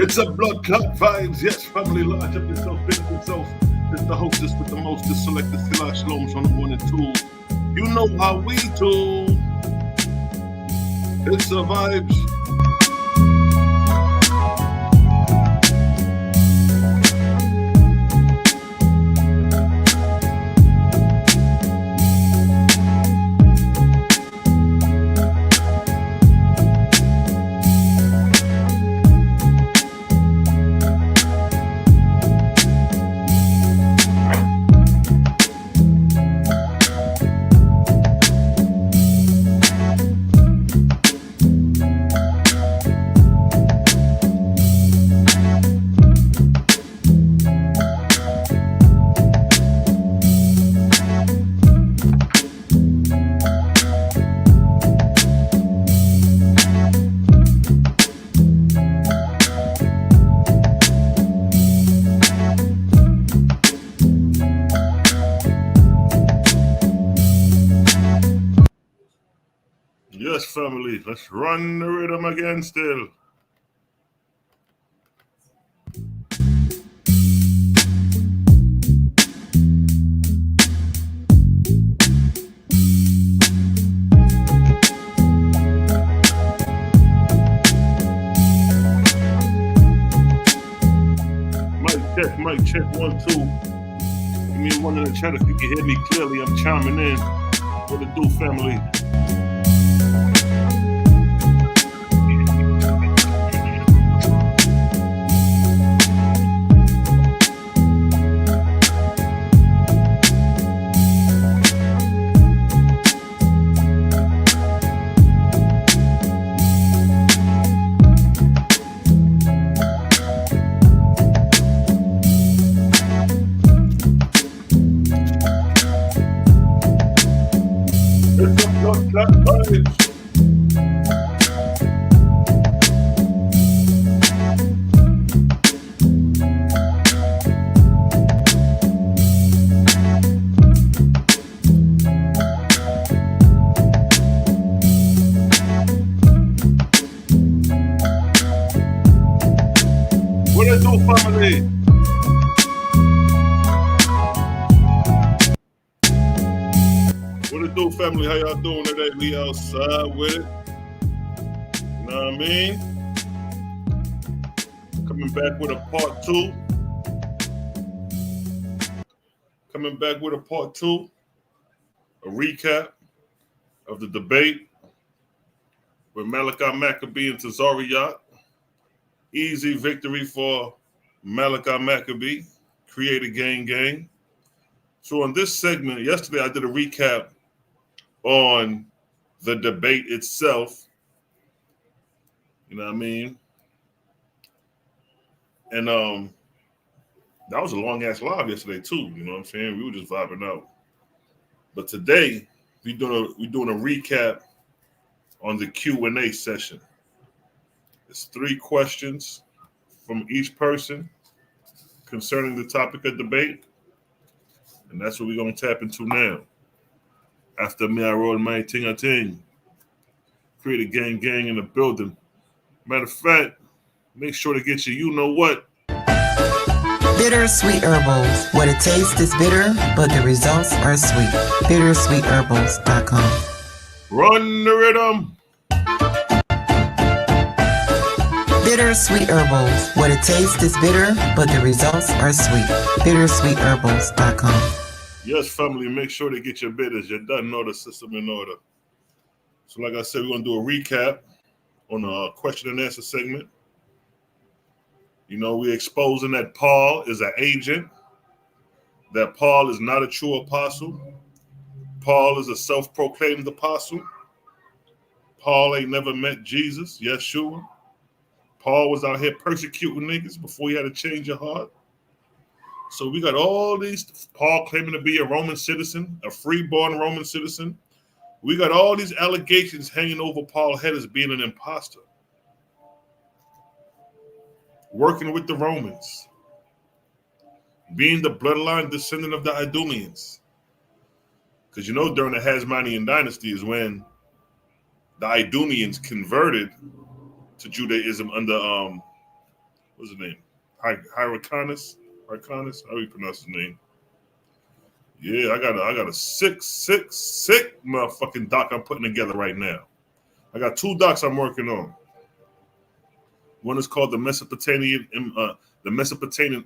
It's a blood clot vibes. Yes, family, large up yourself, big up yourself. It's the hostess with the mostest, selected Still Shloms on the 1 and 2. You know how we do. It's a vibes. Yes, family, let's run the rhythm again still. Mic check, 1, 2. Give me one in the chat if you can hear me clearly. I'm chiming in. What it do, family? What it do, family? What it do, family? How y'all doing today? We outside with it. You know what I mean? Coming back with a part 2. A recap of the debate with Malaki Maccabee and Tazarych. Easy victory for Malaki Maccabee. Create a gang. So on this segment, yesterday I did a recap on the debate itself. You know what I mean? And that was a long ass live yesterday too. You know what I'm saying? We were just vibing out. But today we're doing a recap on the Q&A session. It's 3 questions from each person concerning the topic of debate. And that's what we're going to tap into now. After me, I roll my ting. Create a gang in the building. Matter of fact, make sure to get you know what. Bittersweet Herbals. What it tastes is bitter, but the results are sweet. Bittersweetherbals.com. Run the rhythm. Bittersweet Herbals. What it tastes is bitter, but the results are sweet. Bittersweetherbals.com. Yes, family, make sure to get your bitters. You done know the system in order. So like I said, we're going to do a recap on the question and answer segment. You know, we're exposing that Paul is an agent, that Paul is not a true apostle. Paul is a self-proclaimed apostle. Paul ain't never met Jesus, Yeshua. Paul was out here persecuting niggas before he had to change your heart. So we got all these, Paul claiming to be a Roman citizen, a free-born Roman citizen. We got all these allegations hanging over Paul's head as being an imposter. Working with the Romans. Being the bloodline descendant of the Idumeans. Because you know during the Hasmonean dynasty is when the Idumeans converted to Judaism under what's his name? Hyrcanus. How do you pronounce his name? Yeah, I got a sick motherfucking doc I'm putting together right now. I got 2 docs I'm working on. One is called the Mesopotamian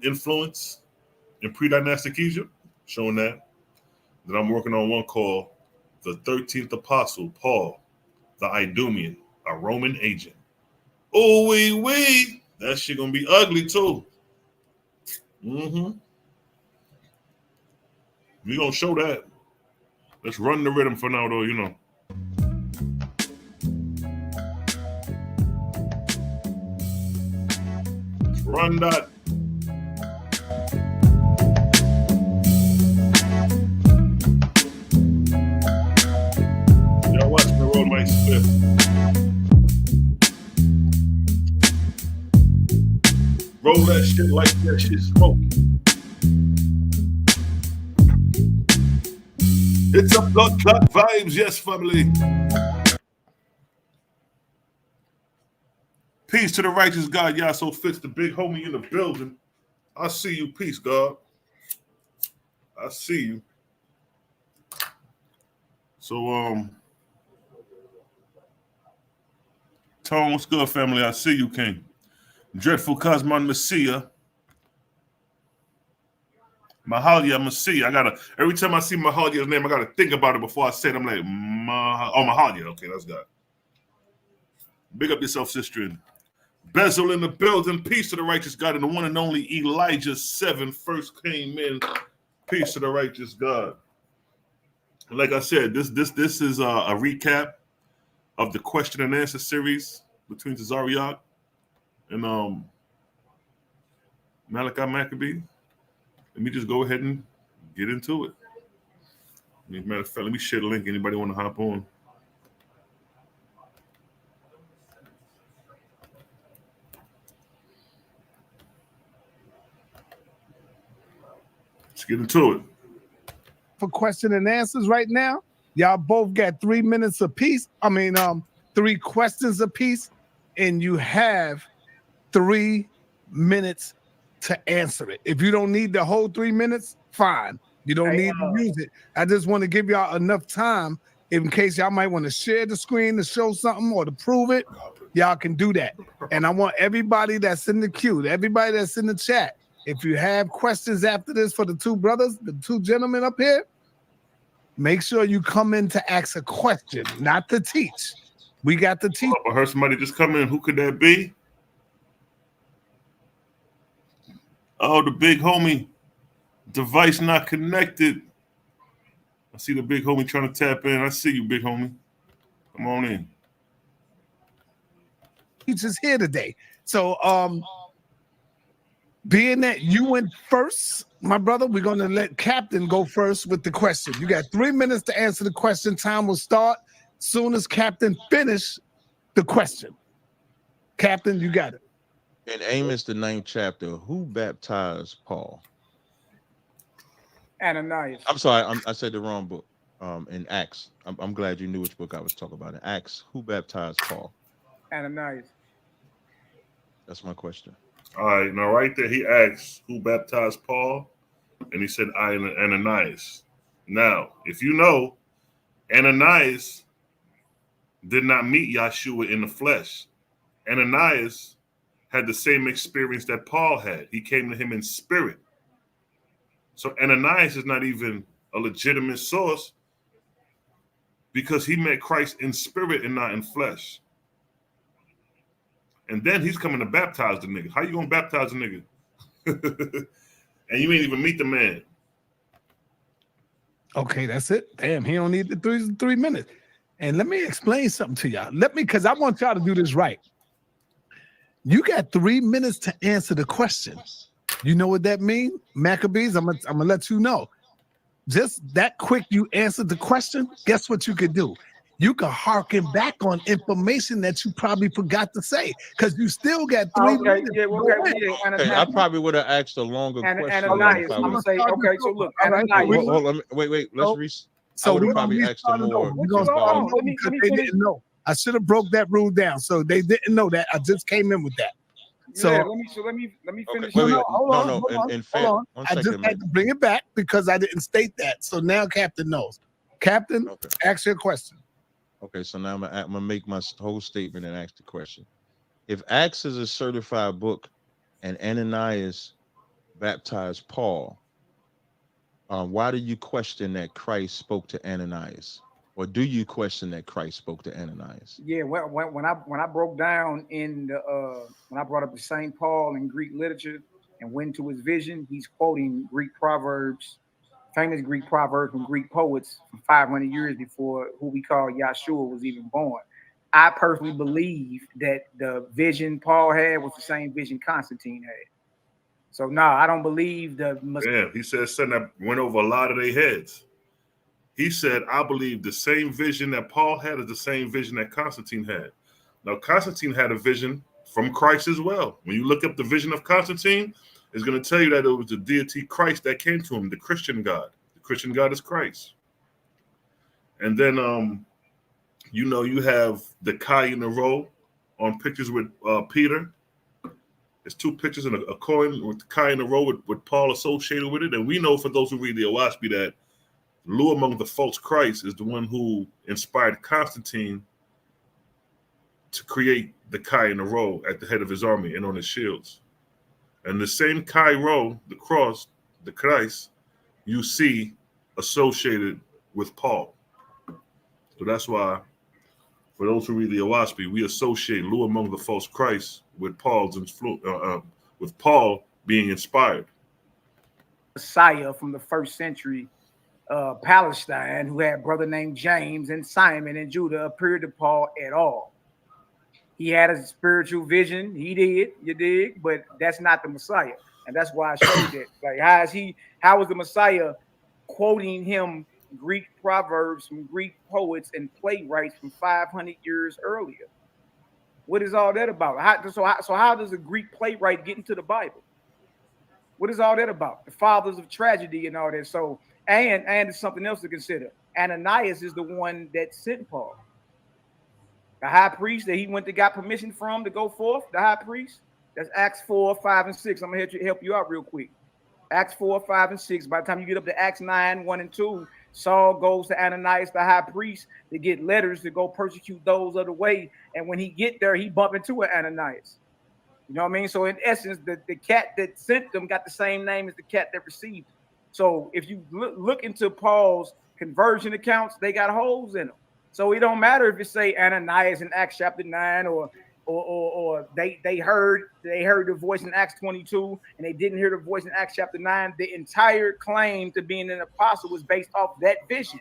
influence in pre-dynastic Egypt, showing that. Then I'm working on one called the 13th Apostle, Paul, the Idumean, a Roman agent. Oh, wee. That shit gonna be ugly too. We gonna show that. Let's run the rhythm for now, though, you know. Let's run that. Y'all watch me roll my spliff. Roll that shit like that shit smoking. It's a blood clot vibes, yes, family. Peace to the righteous God, y'all so fits the big homie in the building. I see you, peace, God. I see you. So, Tone, what's good, family? I see you, King. Dreadful Cosmon Messiah. Mahalia Messiah. Every time I see Mahalia's name, I gotta think about it before I say it. I'm like, Mahalia. Okay, that's God. Big up yourself, sister. Bezel in the building. Peace to the righteous God. And the one and only Elijah 7 first came in. Peace to the righteous God. Like I said, this is a recap of the question and answer series between Tazarych and Malaki Maccabee. Let me just go ahead and get into it. Matter of fact, let me share the link. Anybody want to hop on? Let's get into it. For question and answers right now, y'all both got 3 minutes apiece. 3 questions apiece, and you have 3 minutes to answer it. If you don't need the whole 3 minutes, fine. You don't need to use it. I just want to give y'all enough time in case y'all might want to share the screen to show something or to prove it. Y'all can do that. And I want everybody that's in the queue, everybody that's in the chat, if you have questions after this for the 2 brothers, the 2 gentlemen up here, make sure you come in to ask a question, not to teach. We got to teach. I heard somebody just come in. Who could that be? Oh, the big homie. Device not connected. I see the big homie trying to tap in. I see you, big homie. Come on in. Teachers here today. So, being that you went first, my brother, we're going to let Captain go first with the question. You got 3 minutes to answer the question. Time will start soon as Captain finish the question. Captain, you got it. In Amos, the 9th chapter, who baptized Paul? Ananias. I'm sorry, I said the wrong book. In Acts, I'm glad you knew which book I was talking about. In Acts, who baptized Paul? Ananias. That's my question. All right, now right there, he asked who baptized Paul, and he said Ananias. Now, if you know, Ananias did not meet Yahshua in the flesh. Ananias had the same experience that Paul had. He came to him in spirit. So Ananias is not even a legitimate source because he met Christ in spirit and not in flesh. And then he's coming to baptize the nigga. How you gonna baptize a nigga? And you ain't even meet the man. Okay, that's it. Damn, he don't need the 3 minutes. And let me explain something to y'all. Because I want y'all to do this right. You got 3 minutes to answer the question. You know what that means? Maccabees, I'm gonna let you know. Just that quick you answered the question, guess what you could do? You can harken back on information that you probably forgot to say because you still got 3 minutes. Okay, I probably would have asked a longer question. Ananias, I'm gonna say, okay, so look, Ananias. Wait, let's So I would have probably asked them more. They didn't know. I should have broke that rule down. So they didn't know that. I just came in with that. So let me Okay, finish. wait, no, wait, hold on, hold on, in hold fact, on. 1 I just second, had to bring it back because I didn't state that. So now Captain knows. Captain, Okay. ask your question. Okay, so now I'm gonna make my whole statement and ask the question. If Acts is a certified book and Ananias baptized Paul, why do you question that Christ spoke to Ananias? Or do you question that Christ spoke to Ananias? Yeah, when I broke down in the when I brought up the Saint Paul in Greek literature and went to his vision, he's quoting Greek proverbs, famous Greek proverbs from Greek poets from 500 years before who we call Yahshua was even born. I personally believe that the vision Paul had was the same vision Constantine had. So no, I don't believe the Damn, he said something that went over a lot of their heads. He said, I believe the same vision that Paul had is the same vision that Constantine had. Now, Constantine had a vision from Christ as well. When you look up the vision of Constantine, it's going to tell you that it was the deity Christ that came to him, the Christian God. The Christian God is Christ. And then, you have the Kai in a row on pictures with Peter. There's 2 pictures and a coin with the Kai in a row with Paul associated with it. And we know, for those who read the Owaspy, that Lou among the false Christ is the one who inspired Constantine to create the Kai in a row at the head of his army and on his shields. And the same Kai row, the cross, the Christ, you see associated with Paul. So that's why, for those who read the Owaspy, we associate Lou among the false Christ with Paul's with Paul being inspired. Messiah from the first century Palestine, who had a brother named James and Simon and Judah, appeared to Paul at all. He had a spiritual vision. He did, you dig, but that's not the Messiah. And that's why I showed that. Like, how is the Messiah quoting him Greek proverbs from Greek poets and playwrights from 500 years earlier? What is all that about? How does a Greek playwright get into the Bible? What is all that about? The fathers of tragedy and all that. So, and there's something else to consider. Ananias is the one that sent Paul. The high priest that he went to got permission from to go forth, the high priest. That's Acts 4, 5, and 6. I'm going to help you out real quick. Acts 4, 5, and 6. By the time you get up to Acts 9, 1 and 2, Saul goes to Ananias, the high priest, to get letters to go persecute those of the way. And when he get there, he bump into Ananias. You know what I mean? So in essence, the cat that sent them got the same name as the cat that received them. So if you look into Paul's conversion accounts, they got holes in them. So it don't matter if it say Ananias in Acts chapter 9 or they heard the voice in Acts 22 and they didn't hear the voice in Acts chapter 9. The entire claim to being an apostle was based off that vision.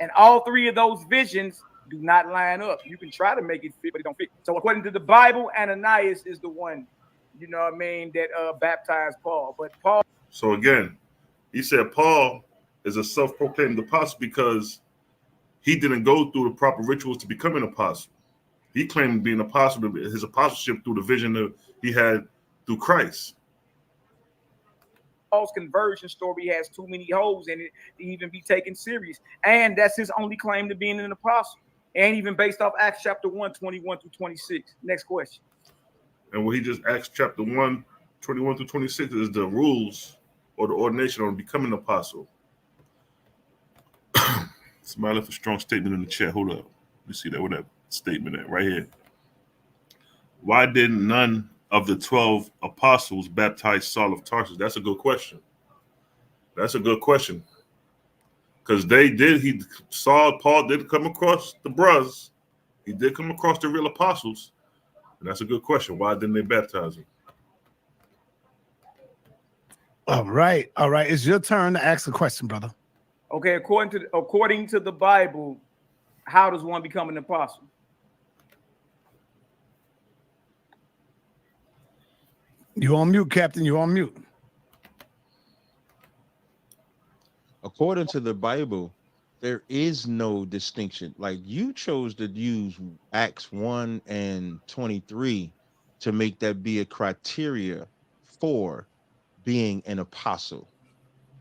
And all 3 of those visions do not line up. You can try to make it fit, but it don't fit. So according to the Bible, Ananias is the one, you know what I mean, that baptized Paul. But Paul. So again, he said Paul is a self-proclaimed apostle because he didn't go through the proper rituals to become an apostle. He claimed to be an apostle, his apostleship through the vision that he had through Christ. Paul's conversion story has too many holes in it to even be taken serious. And that's his only claim to being an apostle. And even based off Acts chapter 1, 21 through 26. Next question. And what he just Acts chapter 1, 21 through 26 is the rules or the ordination on becoming an apostle. Somebody left a strong statement in the chat. Hold up. Let me see that. What that statement at? Right here. Why didn't none of the 12 apostles baptize Saul of Tarsus? That's a good question. That's a good question. Because Paul did come across the brothers. He did come across the real apostles. And that's a good question. Why didn't they baptize him? All right. It's your turn to ask a question, brother. Okay, according to the Bible, how does one become an apostle? You on mute, Captain. You on mute. According to the Bible, there is no distinction. Like, you chose to use Acts 1 and 23 to make that be a criteria for being an apostle.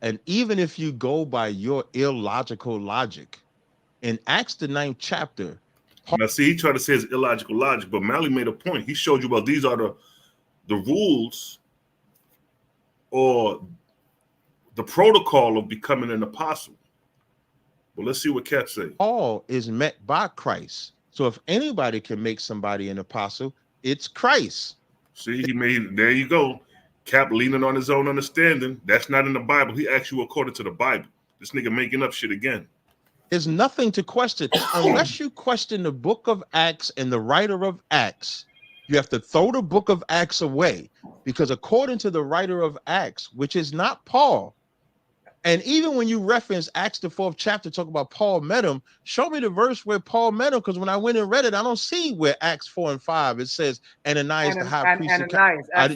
And even if you go by your illogical logic, in Acts the 9th chapter, now see, he tried to say it's illogical logic, but Mally made a point. He showed you, well, these are the rules or the protocol of becoming an apostle. Well, let's see what Cap say. Paul is met by Christ. So if anybody can make somebody an apostle, it's Christ. See, there you go. Cap leaning on his own understanding. That's not in the Bible. He asked you according to the Bible. This nigga making up shit again. There's nothing to question. Unless you question the book of Acts and the writer of Acts, you have to throw the book of Acts away, because according to the writer of Acts, which is not Paul, and even when you reference Acts the 4th chapter, talk about Paul met him, show me the verse where Paul met him, because when I went and read it, I don't see where Acts 4 and 5 it says Ananias the high priest.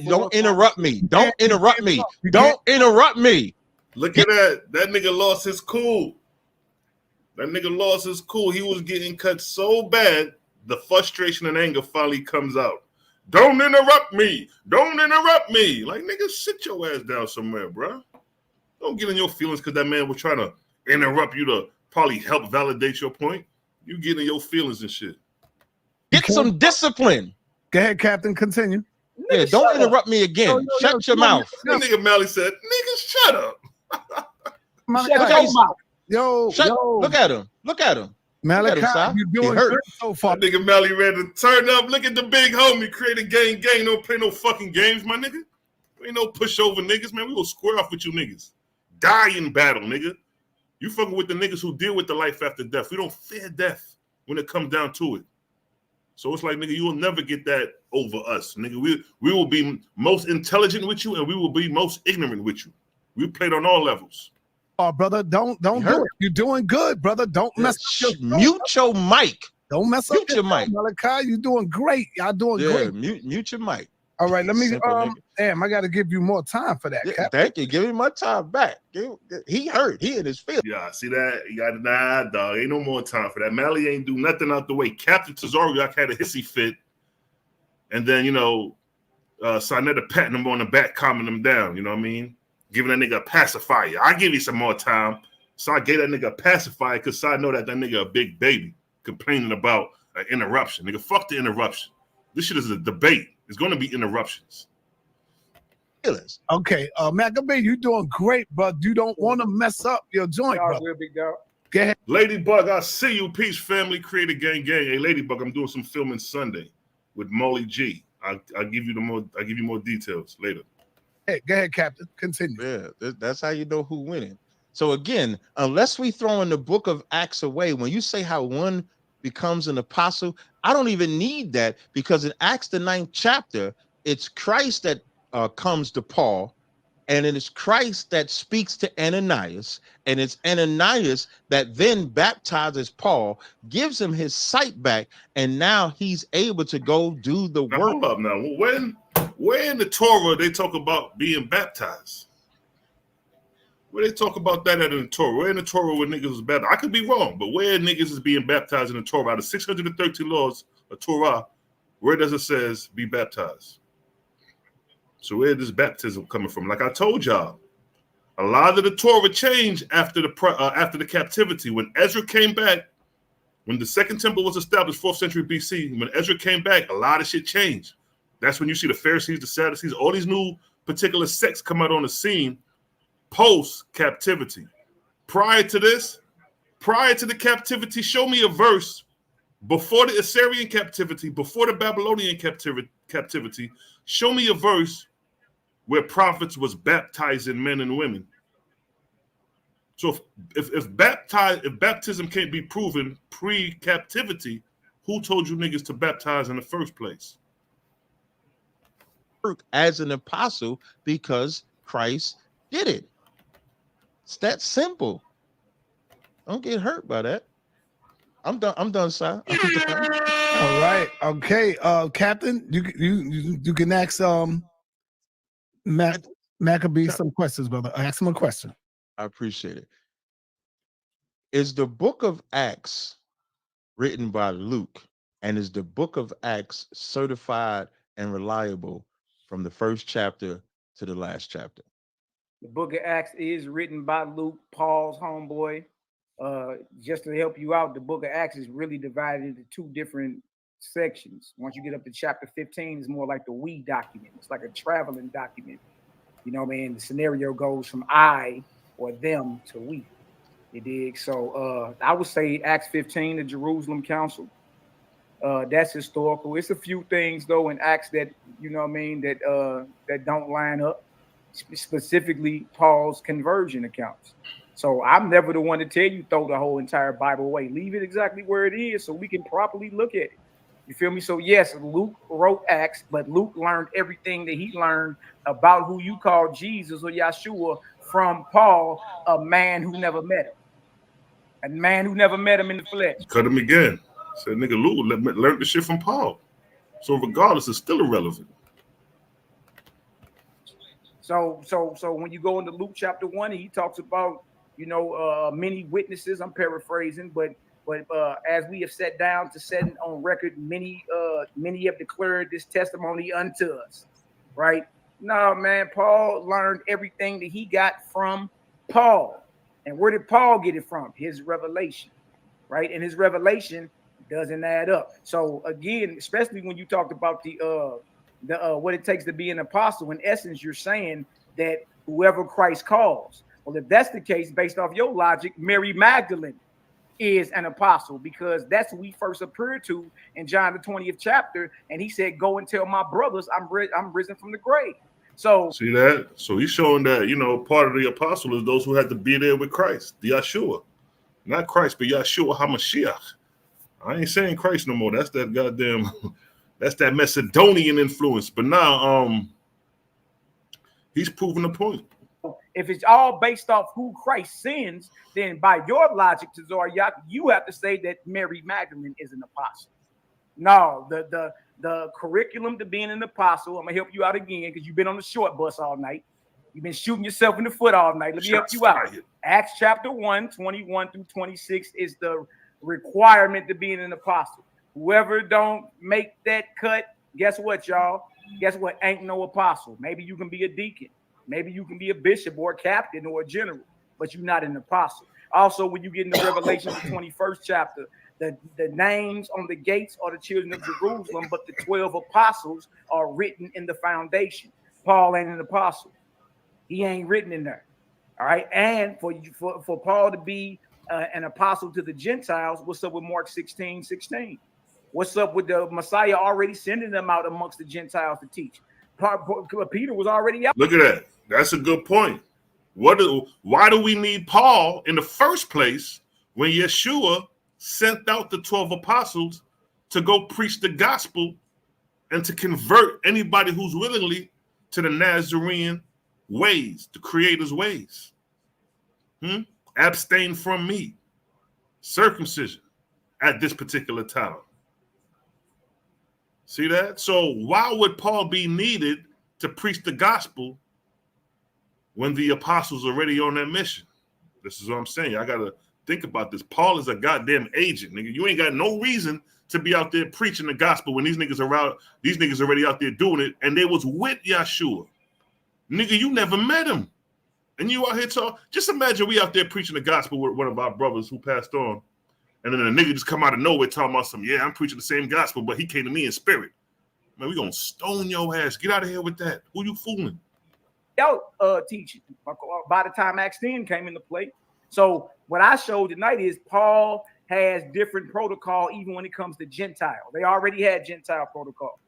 Don't interrupt me. Don't interrupt me. Don't interrupt me. Look at that. That nigga lost his cool. That nigga lost his cool. He was getting cut so bad, the frustration and anger finally comes out. Don't interrupt me. Don't interrupt me. Like, nigga, sit your ass down somewhere, bro. Don't get in your feelings because that man was trying to interrupt you to probably help validate your point. You get in your feelings and shit. Get some discipline. Go ahead, Captain. Continue. Yeah, don't interrupt me again. Shut your mouth. That nigga Mally said, nigga, shut up. Look at him. Look at him. Malaki, you're doing good so far. That nigga Mally ready to turn up. Look at the big homie. Create a gang. Don't play no fucking games, my nigga. We ain't no pushover niggas, man. We gonna square off with you niggas. Die in battle, nigga. You fucking with the niggas who deal with the life after death. We don't fear death when it comes down to it. So it's like, nigga, you will never get that over us, nigga. We will be most intelligent with you, and we will be most ignorant with you. We played on all levels. Oh, brother, don't do it. You're doing good, brother. Don't mess up mute your mic. Don't mess up your mic. Malaki, you're doing great. Y'all doing great. Mute your mic. All right, let me damn, I gotta give you more time for that. Yeah, thank you. Give me my time back. He hurt. He in his feelings. Yeah, see that? You got nah, dog. Ain't no more time for that. Mally ain't do nothing out the way. Captain Tazarych had a hissy fit. And then, Sinetta patting him on the back, calming him down, you know what I mean? Giving that nigga a pacifier. I give you some more time. So I gave that nigga a pacifier because I know that nigga a big baby complaining about an interruption. Nigga, fuck the interruption. This shit is a debate. It's going to be interruptions. Okay, Maccabee, you're doing great, but you don't want to mess up your joint, bro. Go ahead. Ladybug, I see you. Peace, family. Create a gang. Hey, Ladybug, I'm doing some filming Sunday with Molly G. I'll give you more details later. Hey, go ahead, Captain. Continue. Yeah, that's how you know who winning. So again, unless we throw in the book of Acts away, when you say how one becomes an apostle, I don't even need that, because in Acts the 9th chapter, it's Christ that comes to Paul, and it is Christ that speaks to Ananias, and it's Ananias that then baptizes Paul, gives him his sight back, and now he's able to go do the work. Hold up now. Where in the Torah they talk about being baptized? Where they talk about that in the Torah? Where in the Torah where niggas is baptized? I could be wrong, but where niggas is being baptized in the Torah? Out of 613 laws of Torah, where does it says be baptized? So where is baptism coming from? Like I told y'all, a lot of the Torah changed after the captivity. When Ezra came back, when the Second Temple was established, 4th century BC, when Ezra came back, a lot of shit changed. That's when you see the Pharisees, the Sadducees, all these new particular sects come out on the scene post-captivity. Prior to the captivity, show me a verse before the Assyrian captivity, before the Babylonian captivity. Show me a verse where prophets was baptizing men and women. So if baptism can't be proven pre-captivity, who told you niggas to baptize in the first place? As an apostle, because Christ did it. It's that simple. Don't get hurt by that. I'm done, sir. All right. Okay. Captain, you can ask Maccabee some questions, brother. Ask him a question. I appreciate it. Is the book of Acts written by Luke, and is the book of Acts certified and reliable from the first chapter to the last chapter? The book of Acts is written by Luke, Paul's homeboy. Just to help you out, the book of Acts is really divided into two different sections. Once you get up to chapter 15, it's more like the we document. It's like a traveling document. You know what I mean? The scenario goes from I or them to we. You dig? So I would say Acts 15, the Jerusalem Council. That's historical. It's a few things though in Acts that, you know what I mean, that don't line up. Specifically Paul's conversion accounts. So I'm never the one to tell you throw the whole entire Bible away. Leave it exactly where it is so we can properly look at it. You feel me? So yes, Luke wrote Acts, but Luke learned everything that he learned about who you call Jesus or Yeshua from Paul, a man who never met him. A man who never met him in the flesh. Cut him again. Said nigga Luke learned the shit from Paul. So regardless, it's still irrelevant. So when you go into Luke chapter 1, he talks about, you know, many witnesses. I'm paraphrasing, but as we have sat down to set on record, many have declared this testimony unto us, right? No, man, Paul learned everything that he got from Paul. And where did Paul get it from? His revelation, right? And his revelation doesn't add up. So again, especially when you talked about the what it takes to be an apostle, in essence, you're saying that whoever Christ calls. Well, if that's the case, based off your logic, Mary Magdalene is an apostle because that's who he first appeared to in John the 20th chapter. And he said, go and tell my brothers I'm risen from the grave. So see that? So he's showing that, you know, part of the apostle is those who had to be there with Christ, the Yeshua. Not Christ, but Yeshua HaMashiach. I ain't saying Christ no more. That's that goddamn, that's that Macedonian influence. But now he's proving the point. if it's all based off who Christ sends, then by your logic, Tazarych, you have to say that Mary Magdalene is an apostle. No, the curriculum to being an apostle, I'm gonna help you out again because you've been on the short bus all night. You've been shooting yourself in the foot all night. Let me help you out. Acts chapter 1, 21 through 26 is the requirement to being an apostle. Whoever don't make that cut, guess what, y'all? Guess what? Ain't no apostle. Maybe you can be a deacon. Maybe you can be a bishop or a captain or a general, but you're not an apostle. Also, when you get into Revelation, the 21st chapter, the names on the gates are the children of Jerusalem, but the 12 apostles are written in the foundation. Paul ain't an apostle. He ain't written in there. All right. And for Paul to be an apostle to the Gentiles, what's up with Mark 16:16? What's up with the Messiah already sending them out amongst the Gentiles to teach? Peter was already out. Look at that. That's a good point. Why do we need Paul in the first place when Yeshua sent out the 12 apostles to go preach the gospel and to convert anybody who's willingly to the Nazarene ways, the Creator's ways? Abstain from meat, circumcision at this particular time. See that? So why would Paul be needed to preach the gospel when the apostles are already on that mission? This is what I'm saying. I got to think about this. Paul is a goddamn agent, nigga. You ain't got no reason to be out there preaching the gospel when these niggas are out. These niggas already out there doing it, and they was with Yeshua. Nigga, you never met him. And you out here talking. Just imagine we out there preaching the gospel with one of our brothers who passed on. And then a nigga just come out of nowhere talking about some, yeah, I'm preaching the same gospel, but he came to me in spirit. Man, we gonna stone your ass. Get out of here with that. Who you fooling? Teaching by the time Acts 10 came into play. So what I showed tonight is Paul has different protocol even when it comes to Gentile. They already had Gentile protocol.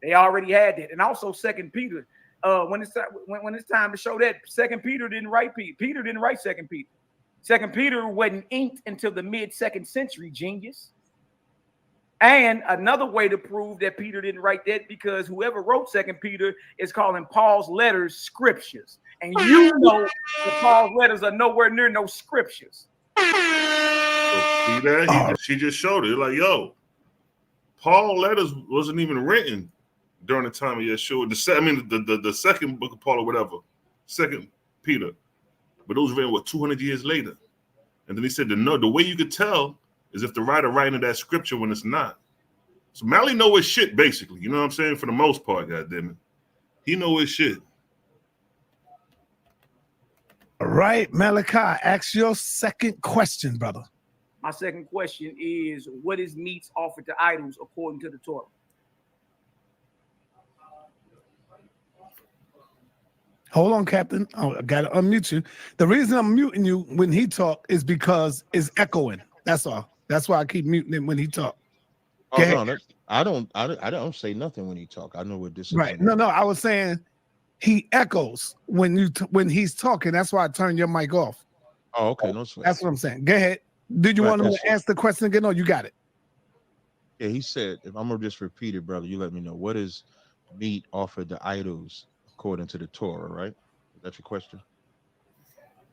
They already had it. And also 2 Peter. When it's time to show that 2 Peter didn't write Peter. Peter didn't write 2 Peter. 2 Peter wasn't inked until the mid-2nd century, genius. And another way to prove that Peter didn't write that, because whoever wrote 2 Peter is calling Paul's letters scriptures. And you know that Paul's letters are nowhere near no scriptures. So see that? She just showed it. Like, yo, Paul's letters wasn't even written during the time of Yeshua. The second book of Paul or whatever, 2 Peter. But those were written, 200 years later. And then he said, the way you could tell is if the writer writing that scripture when it's not. So Mally know his shit, basically. You know what I'm saying? For the most part, goddammit. He know his shit. All right, Malaki, ask your second question, brother. My second question is, what is meats offered to idols according to the Torah? Hold on, Captain. Oh, I gotta unmute you. The reason I'm muting you when he talk is because it's echoing. That's all. That's why I keep muting him when he talk. Oh no, I don't say nothing when he talk. I know what discipline. Right. No. I was saying he echoes when he's talking. That's why I turned your mic off. Oh, okay, no sweat. That's what I'm saying. Go ahead. Did you want to ask the question again? No, you got it. Yeah, he said, if I'm gonna just repeat it, brother, you let me know. What is meat offered to idols according to the Torah, right? Is that your question?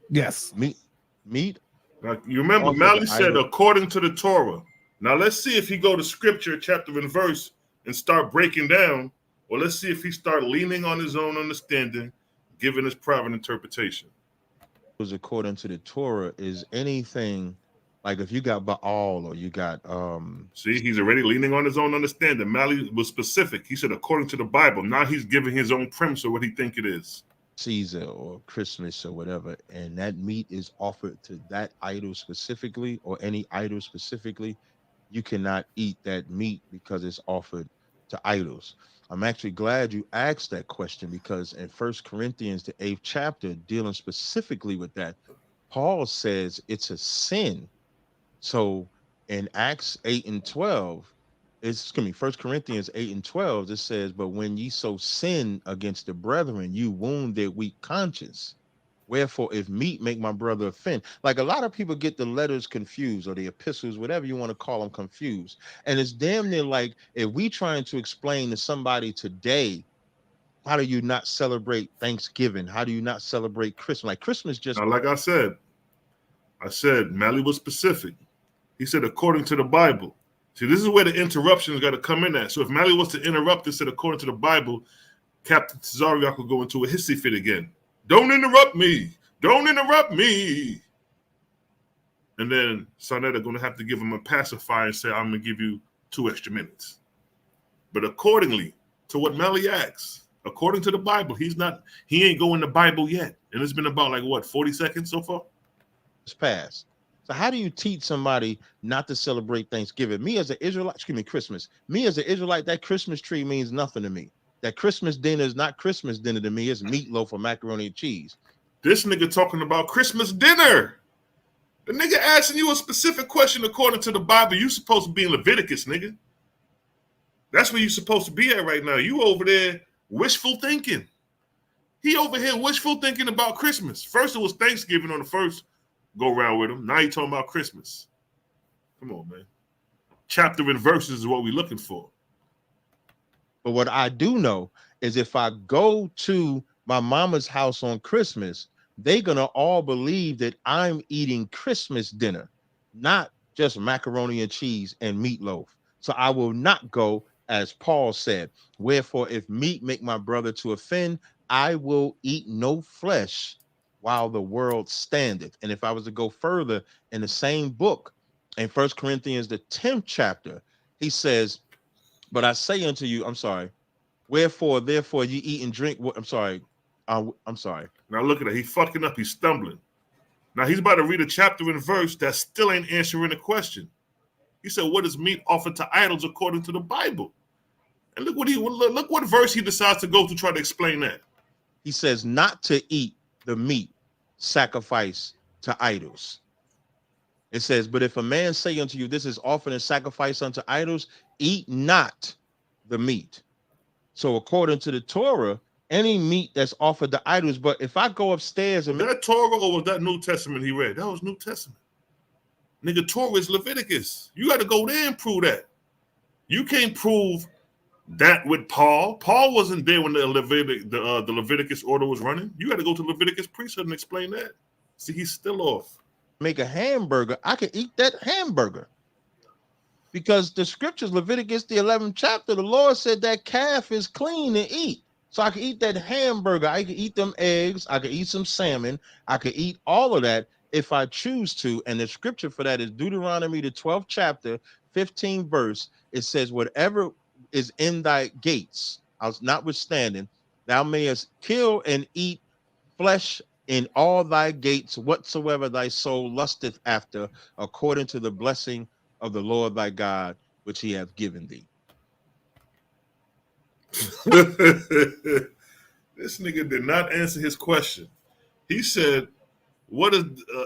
Yes. Meat. Now, you remember Mally said according to the Torah. Now let's see if he go to scripture, chapter and verse, and start breaking down, or let's see if he start leaning on his own understanding, giving his private interpretation. According to the Torah is anything like if you got Baal or you got see, he's already leaning on his own understanding. Mally was specific. He said according to the Bible. Now he's giving his own premise of what he think it is. Caesar or Christmas or whatever, and that meat is offered to that idol specifically or any idol specifically, you cannot eat that meat because it's offered to idols. I'm actually glad you asked that question because in 1 Corinthians, the 8th chapter, dealing specifically with that, Paul says it's a sin. So in Acts 8 and 12, it's going to be 1 Corinthians 8 and 12, it says, but when ye so sin against the brethren, you wound their weak conscience. Wherefore, if meat make my brother offend, like a lot of people get the letters confused or the epistles, whatever you want to call them, confused. And it's damn near like if we trying to explain to somebody today, how do you not celebrate Thanksgiving? How do you not celebrate Christmas? Like Christmas just. Now, like I said, Mally was specific. He said according to the Bible. See, this is where the interruptions got to come in at. So if Mally was to interrupt and said according to the Bible, Captain Tazarych could go into a hissy fit again. Don't interrupt me. Don't interrupt me. And then Sonetta going to have to give him a pacifier and say, I'm going to give you 2 extra minutes. But accordingly to what Mally asks, according to the Bible, he ain't going to Bible yet. And it's been about like, what, 40 seconds so far? It's past. So how do you teach somebody not to celebrate Thanksgiving? Me as an Israelite, Christmas. Me as an Israelite, that Christmas tree means nothing to me. That Christmas dinner is not Christmas dinner to me. It's meatloaf or macaroni and cheese. This nigga talking about Christmas dinner. The nigga asking you a specific question according to the Bible. You supposed to be in Leviticus, nigga. That's where you supposed to be at right now. You over there wishful thinking. He over here wishful thinking about Christmas. First it was Thanksgiving on the first go around with him. Now you talking about Christmas. Come on, man. Chapter and verses is what we're looking for. But what I do know is if I go to my mama's house on Christmas, they're going to all believe that I'm eating Christmas dinner, not just macaroni and cheese and meatloaf. So I will not go, as Paul said, wherefore if meat make my brother to offend, I will eat no flesh while the world standeth. And if I was to go further in the same book, in 1 Corinthians, the 10th chapter, he says, but I say unto you, wherefore, therefore, you eat and drink. I'm sorry. Now look at that. He's fucking up. He's stumbling. Now he's about to read a chapter and verse that still ain't answering the question. He said, what is meat offered to idols according to the Bible? And look what verse he decides to go to try to explain that. He says not to eat the meat sacrificed to idols. It says, but if a man say unto you, this is offered in sacrifice unto idols, eat not the meat. So according to the Torah, any meat that's offered to idols, but if I go upstairs and was that Torah or was that New Testament he read? That was New Testament. Nigga, Torah is Leviticus. You got to go there and prove that. You can't prove that with Paul. Paul wasn't there when the Leviticus order was running. You got to go to Leviticus priesthood and explain that. See, he's still off. Make a hamburger, I can eat that hamburger. Because the scriptures, Leviticus, the 11th chapter, the Lord said that calf is clean to eat. So I can eat that hamburger. I can eat them eggs. I can eat some salmon. I can eat all of that if I choose to. And the scripture for that is Deuteronomy, the 12th chapter, 15th verse. It says, whatever is in thy gates, notwithstanding, thou mayest kill and eat flesh in all thy gates whatsoever thy soul lusteth after, according to the blessing of the Lord thy God, which he hath given thee. This nigga did not answer his question. He said, "What is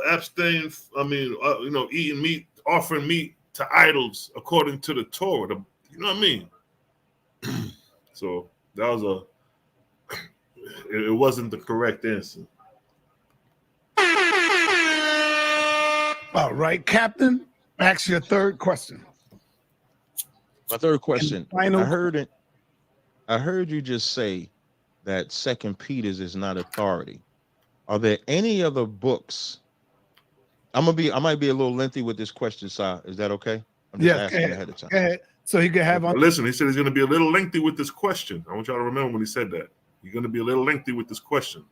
abstain? Eating meat, offering meat to idols according to the Torah. You know what I mean?" So that was it wasn't the correct answer. All right, Captain, ask your third question. My third question. Final. I heard you just say that Second Peter's is not authority. Are there any other books? I might be a little lengthy with this question, sir. Is that okay? I'm just asking ahead of time. Go ahead. So he can have on. Listen, he said he's going to be a little lengthy with this question. I want y'all to remember when he said that. He's going to be a little lengthy with this question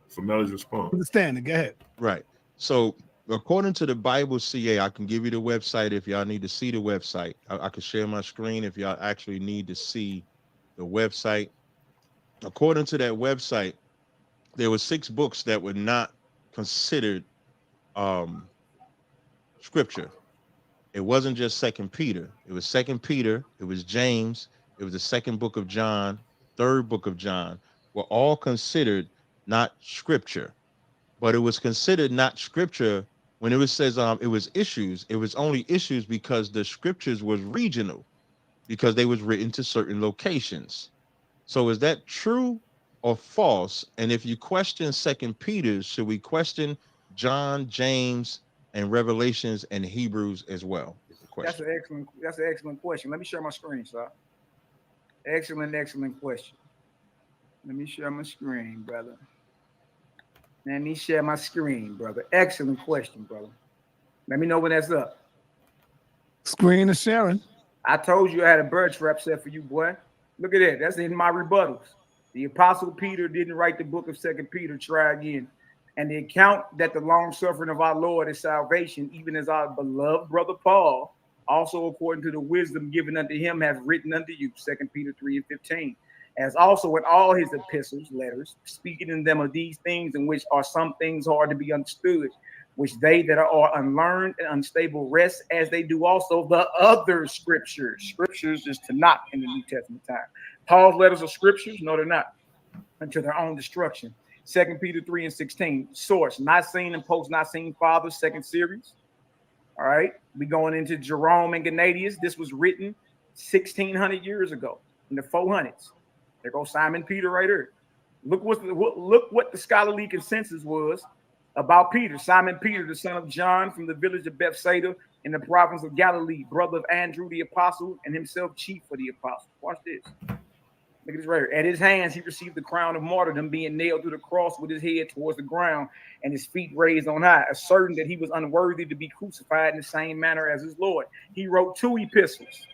for Melly's response. Understand it. Go ahead. Right. So according to the Bible CA, I can give you the website if y'all need to see the website. I can share my screen if y'all actually need to see the website. According to that website, there were 6 books that were not considered scripture. It wasn't just Second Peter. It was Second Peter. It was James. It was the second book of John, third book of John, were all considered not scripture. But it was considered not scripture when it says it was issues. It was only issues because the scriptures was regional, because they was written to certain locations. So is that true or false? And if you question Second Peter, should we question John, James, and Revelations and Hebrews as well? Is the question. That's an excellent question. Let me share my screen, sir. Excellent question. Let me share my screen, brother. Excellent question, brother. Let me know when that's up. Screen is sharing. I told you I had a bird trap set for you, boy. Look at that. That's in my rebuttals. The Apostle Peter didn't write the book of Second Peter. Try again. And the account that the long suffering of our Lord is salvation, even as our beloved brother Paul, also according to the wisdom given unto him, has written unto you. 2 Peter 3:15. As also in all his epistles, letters, speaking in them of these things, in which are some things hard to be understood, which they that are unlearned and unstable rest, as they do also the other scriptures. Scriptures is to knock in the New Testament time. Paul's letters are scriptures? No, they're not. Unto their own destruction. 2 Peter 3:16. Source, Nicene and post-Nicene Fathers, second series. All right. We going into Jerome and Gennadius. This was written 1,600 years ago in the 400s. There goes Simon Peter right here. Look what the scholarly consensus was about Peter. Simon Peter, the son of John, from the village of Bethsaida in the province of Galilee, brother of Andrew the apostle, and himself chief for the apostles. Watch this. Look at this right here. At his hands he received the crown of martyrdom, being nailed to the cross with his head towards the ground and his feet raised on high, asserting that he was unworthy to be crucified in the same manner as his Lord. He wrote 2 epistles,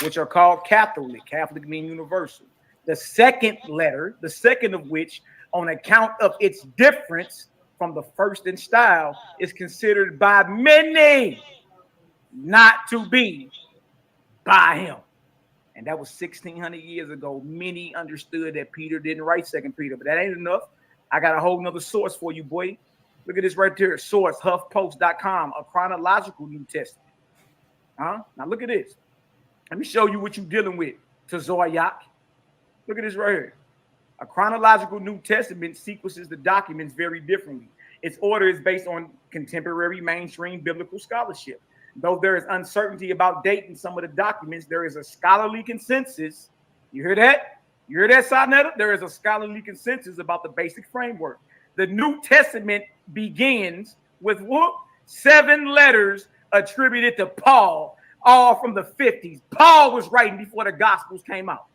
which are called Catholic. Catholic means universal. The second letter, the second of which, on account of its difference from the first in style, is considered by many not to be by him. And that was 1,600 years ago. Many understood that Peter didn't write 2 Peter, but that ain't enough. I got a whole nother source for you, boy. Look at this right there. Source, HuffPost.com, a chronological New Testament. Now look at this. Let me show you what you're dealing with, Tazarych. Look at this right here. A chronological New Testament sequences the documents very differently. Its order is based on contemporary mainstream biblical scholarship. Though there is uncertainty about dating some of the documents, there is a scholarly consensus. You hear that? You hear that, Sarnetta? There is a scholarly consensus about the basic framework. The New Testament begins with what? 7 letters attributed to Paul, all from the 50s. Paul was writing before the Gospels came out.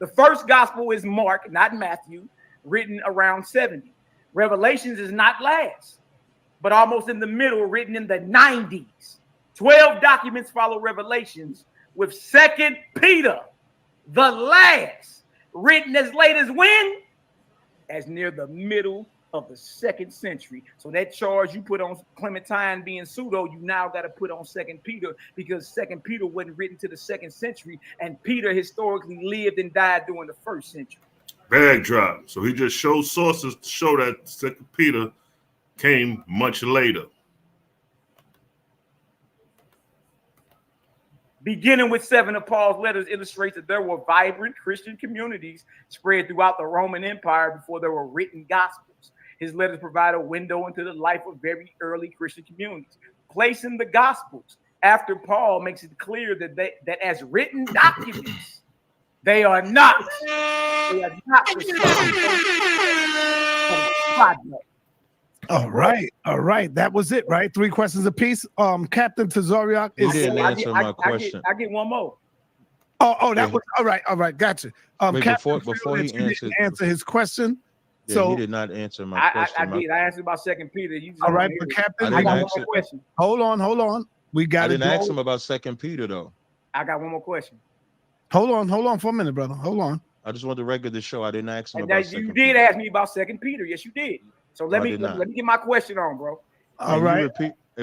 The first gospel is Mark, not Matthew, written around 70. Revelations is not last, but almost in the middle, written in the 90s. 12 documents follow Revelations, with 2 Peter, the last, written as late as when? As near the middle of the 2nd century. So that charge you put on Clementine being pseudo, you now got to put on 2 Peter, because 2 Peter wasn't written to the 2nd century, and Peter historically lived and died during the 1st century. Bag drop. So he just shows sources to show that 2 Peter came much later. Beginning with 7 of Paul's letters illustrates that there were vibrant Christian communities spread throughout the Roman Empire before there were written gospels. His letters provide a window into the life of very early Christian communities, placing the gospels after Paul makes it clear that as written documents, they are not All right. That was it, right? 3 questions apiece. Captain Tazarych You is. didn't answer my question. I get one more. That was all right. Gotcha. Wait, Captain, before he answer his question. Yeah, So he did not answer my question. I did. I answered about 2 Peter. You all right, but Captain, I got one more question. Hold on. We got. I didn't ask him about 2 Peter though. I got one more question. Hold on for a minute, brother. Hold on. I just want the record to show I didn't ask him And about that you 2 did Peter. ask me about 2 Peter. Yes, you did. So let me get my question on, bro. All right.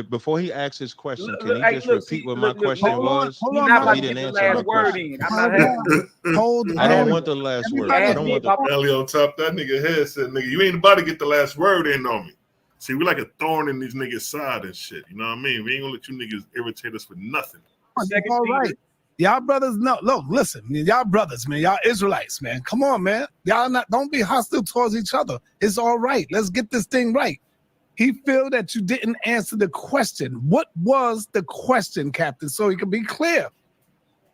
Before he asks his question, Look, can he just repeat what my question was? Hold You're on, not about He to didn't get the answer last my word question. in. I'm not having Hold I don't on. want the last word. Everybody I don't want the. Ellie on top that nigga head said, nigga, you ain't about to get the last word in on me. See, we like a thorn in these niggas' side and shit. You know what I mean? We ain't gonna let you niggas irritate us for nothing. All right. Y'all brothers, look, listen, y'all brothers, man, y'all Israelites, man. Come on, man. Don't be hostile towards each other. It's all right. Let's get this thing right. He feel that you didn't answer the question. What was the question, Captain? So he can be clear.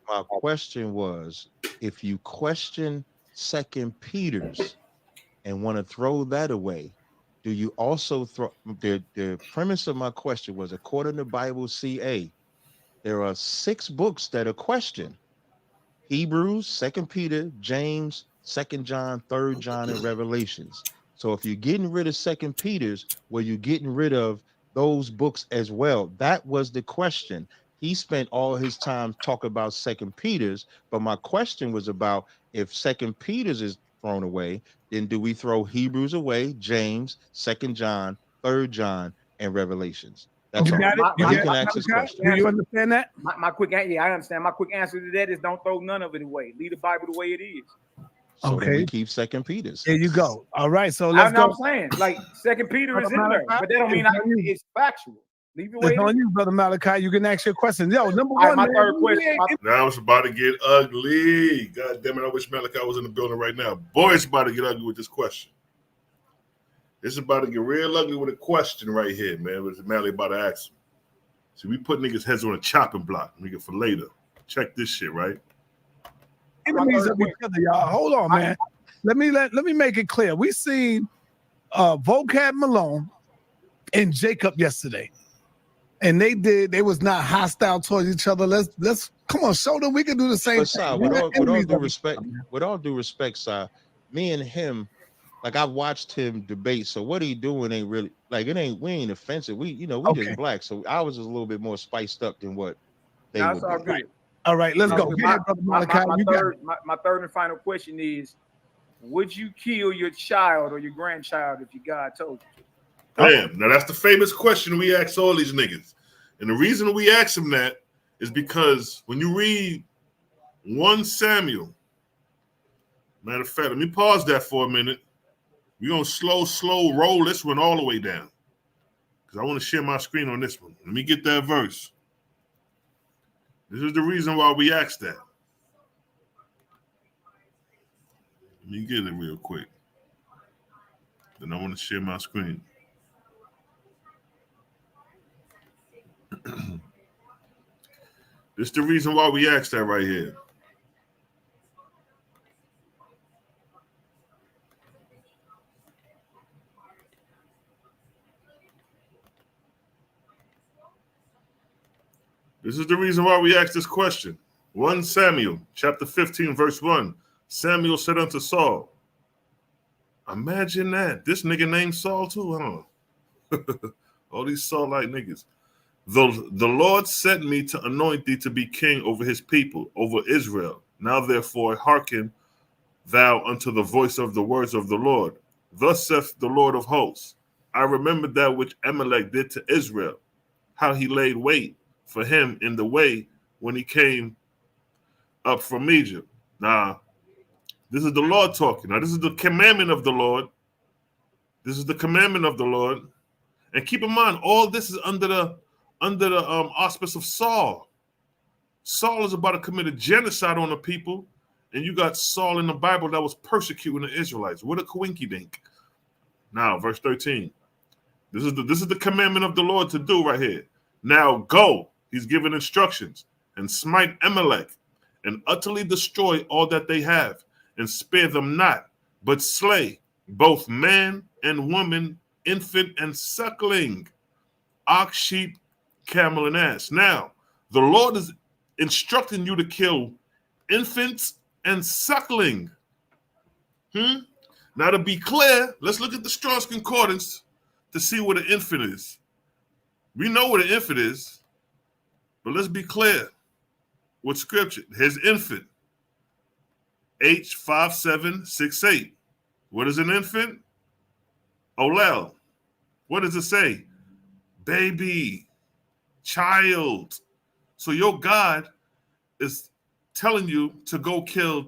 My question was, if you question 2 Peter's and want to throw that away, do you also throw the premise of my question was, according to Bible CA, there are 6 books that are questioned: Hebrews, 2 Peter, James, 2 John, 3 John, and Revelations. So if you're getting rid of 2 Peter's, well, you're getting rid of those books as well. That was the question. He spent all his time talking about 2 Peter's, but my question was about, if 2 Peter's is thrown away, then do we throw Hebrews away, James, 2 John, 3 John, and Revelations? That's all. Got it? But he can ask his question. Do you understand that? My quick answer, yeah, I understand. My quick answer to that is don't throw none of it away. Leave the Bible the way it is. So then Okay. we keep 2 Peter's. There you go. All right, so let's go. I'm saying, like, 2 Peter is in there, but that don't mean it's factual. Leave it the way It's it on is. you, brother Malaki. You can ask your question. Yo, number All right, one. my man, third question. Now it's about to get ugly. God damn it, I wish Malaki was in the building right now. Boy, it's about to get ugly with this question. It's about to get real ugly with a question right here, man. What Mally about to ask him. See, we put niggas' heads on a chopping block, nigga, for later. Check this shit, right? Enemies of each other, y'all. Hold on, man. Let me make it clear. We seen Vocab Malone and Jacob yesterday, and they was not hostile towards each other. Let's come on, show them we can do the same But thing. Si, with all due respect, Si, me and him, like, I watched him debate. So what he doing ain't really like, we ain't offensive. We just black. So I was just a little bit more spiced up than what they would all be. good. All right, let's go. My third and final question is, would you kill your child or your grandchild if your God told you to? Damn, now that's the famous question we ask all these niggas. And the reason we ask them that is because when you read 1 Samuel, matter of fact, let me pause that for a minute. We're going to slow roll this one all the way down, because I want to share my screen on this one. Let me get that verse. This is the reason why we asked that. Let me get it real quick. Then I want to share my screen. This is the reason why we asked that right here. This is the reason why we asked this question. 1 Samuel, chapter 15, verse 1. Samuel said unto Saul, imagine that. This nigga named Saul too, huh? All these Saul-like niggas. The Lord sent me to anoint thee to be king over his people, over Israel. Now therefore hearken thou unto the voice of the words of the Lord. Thus saith the Lord of hosts, I remember that which Amalek did to Israel, how he laid wait for him in the way when he came up from Egypt. Now, This is the Lord talking. Now, this is the commandment of the Lord. This is the commandment of the Lord. And keep in mind, all this is under the auspice of Saul. Saul is about to commit a genocide on the people, and you got Saul in the Bible that was persecuting the Israelites. What a coinky dink. Now, verse 13. This is the commandment of the Lord to do right here. Now go. He's giving instructions, and smite Amalek, and utterly destroy all that they have, and spare them not, but slay both man and woman, infant and suckling, ox, sheep, camel, and ass. Now, the Lord is instructing you to kill infants and suckling. Now, to be clear, let's look at the Strong's Concordance to see what an infant is. We know what an infant is, but let's be clear with scripture. His infant, H5768. What is an infant? Olel. What does it say? Baby, child. So your God is telling you to go kill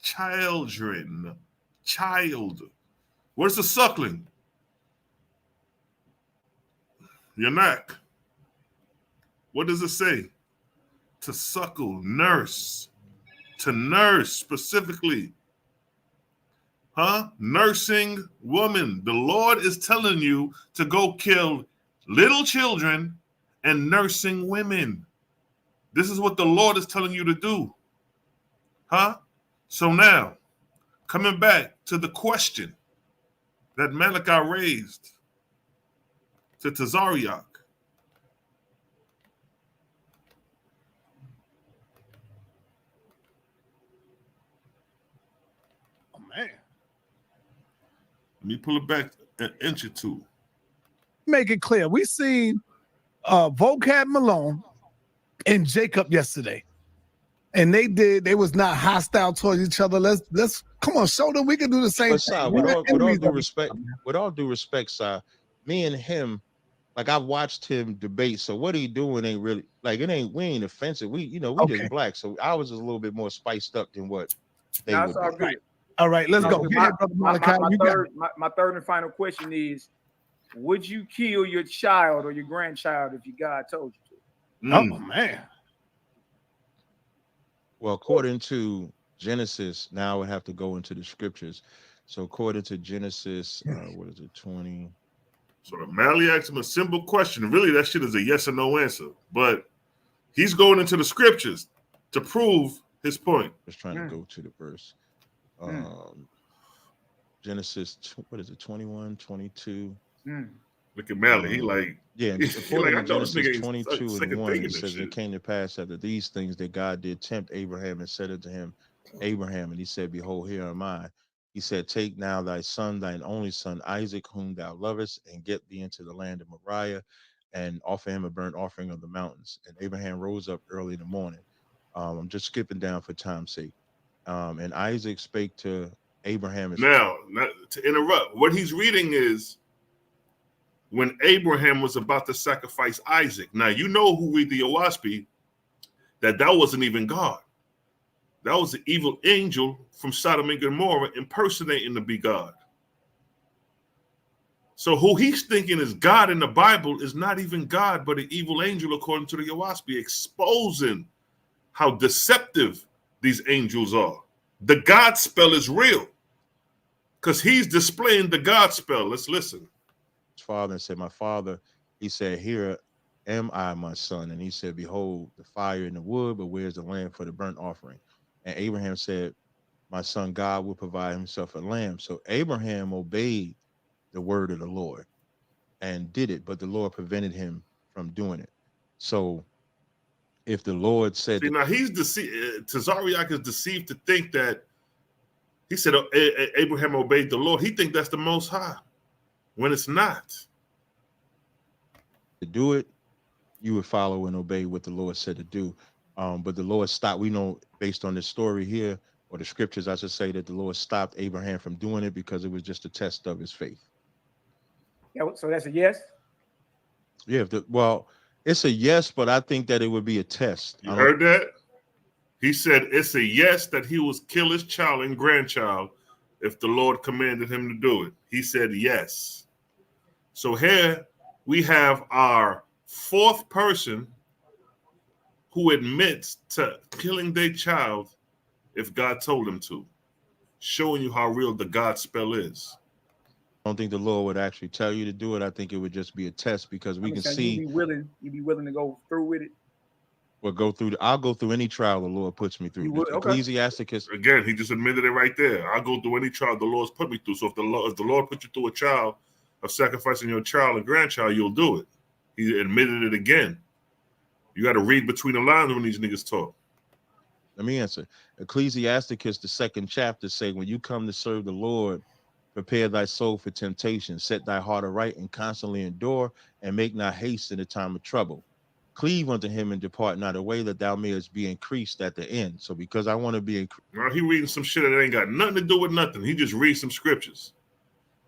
children. Child. What is the suckling? Your neck. What does it say? To suckle, nurse. To nurse specifically. Nursing woman. The Lord is telling you to go kill little children and nursing women. This is what the Lord is telling you to do. So now, coming back to the question that Malaki raised to Tazarych. Oh, man. Let me pull it back an inch or two. Make it clear. We seen Vocab Malone and Jacob yesterday. And they was not hostile towards each other. Let's come on, show them we can do the same thing. With all due respect, Si, me and him, like I've watched him debate. So what he doing ain't really like we ain't offensive. We just black. So I was just a little bit more spiced up than what they would all do. good. All right, let's go. My third and final question is: would you kill your child or your grandchild if your God told you to? Oh man. Well, according to Genesis, now I would have to go into the scriptures. So according to Genesis, what is it, 20? So Mally asked him a simple question. Really, that shit is a yes or no answer. But he's going into the scriptures to prove his point. Just trying to go to the verse. Genesis, what is it, 21, 22? Look at Mally. He like, according to Genesis 22 and 1, it says, it came to pass after these things that God did tempt Abraham and said unto him, Abraham, and he said, behold, here am I. He said, take now thy son, thine only son, Isaac, whom thou lovest, and get thee into the land of Moriah, and offer him a burnt offering of the mountains. And Abraham rose up early in the morning. I'm just skipping down for time's sake. And Isaac spake to Abraham. Now, not to interrupt, what he's reading is when Abraham was about to sacrifice Isaac. Now, you know who read the Owaspi, that wasn't even God. That was the evil angel from Sodom and Gomorrah impersonating to be God. So who he's thinking is God in the Bible is not even God, but an evil angel, according to the Owaspi, exposing how deceptive these angels are. The God spell is real because he's displaying the God spell. Let's listen. His father and said, my father, he said, here am I, my son. And he said, behold, the fire and the wood, but where's the lamb for the burnt offering? And Abraham said, my son, God will provide himself a lamb. So Abraham obeyed the word of the Lord and did it, but the Lord prevented him from doing it. So if the Lord said, now he's deceived. Tazarych is deceived to think that he said Abraham obeyed the Lord. He think that's the Most High when it's not. To do it, you would follow and obey what the Lord said to do. But the Lord stopped. We know based on this story here, or the scriptures, I should say, that the Lord stopped Abraham from doing it because it was just a test of his faith. Yeah, so that's a yes? Yeah, well, it's a yes, but I think that it would be a test. You heard that? He said it's a yes that he will kill his child and grandchild if the Lord commanded him to do it. He said yes. So here we have our fourth person who admits to killing their child if God told him to, showing you how real the God spell is. I don't think the Lord would actually tell you to do it. I think it would just be a test because we can see. You'd be willing to go through with it. Or I'll go through any trial the Lord puts me through. You would? Okay. Ecclesiasticus. Again, he just admitted it right there. I'll go through any trial the Lord's put me through. So if the Lord put you through a trial of sacrificing your child and grandchild, you'll do it. He admitted it again. You got to read between the lines when these niggas talk. Let me answer. Ecclesiasticus, the 2nd chapter, say, when you come to serve the Lord, prepare thy soul for temptation, set thy heart aright, and constantly endure, and make not haste in the time of trouble. Cleave unto him and depart not away, that thou mayest be increased at the end. So because I want to be increased. Now he reading some shit that ain't got nothing to do with nothing. He just reads some scriptures.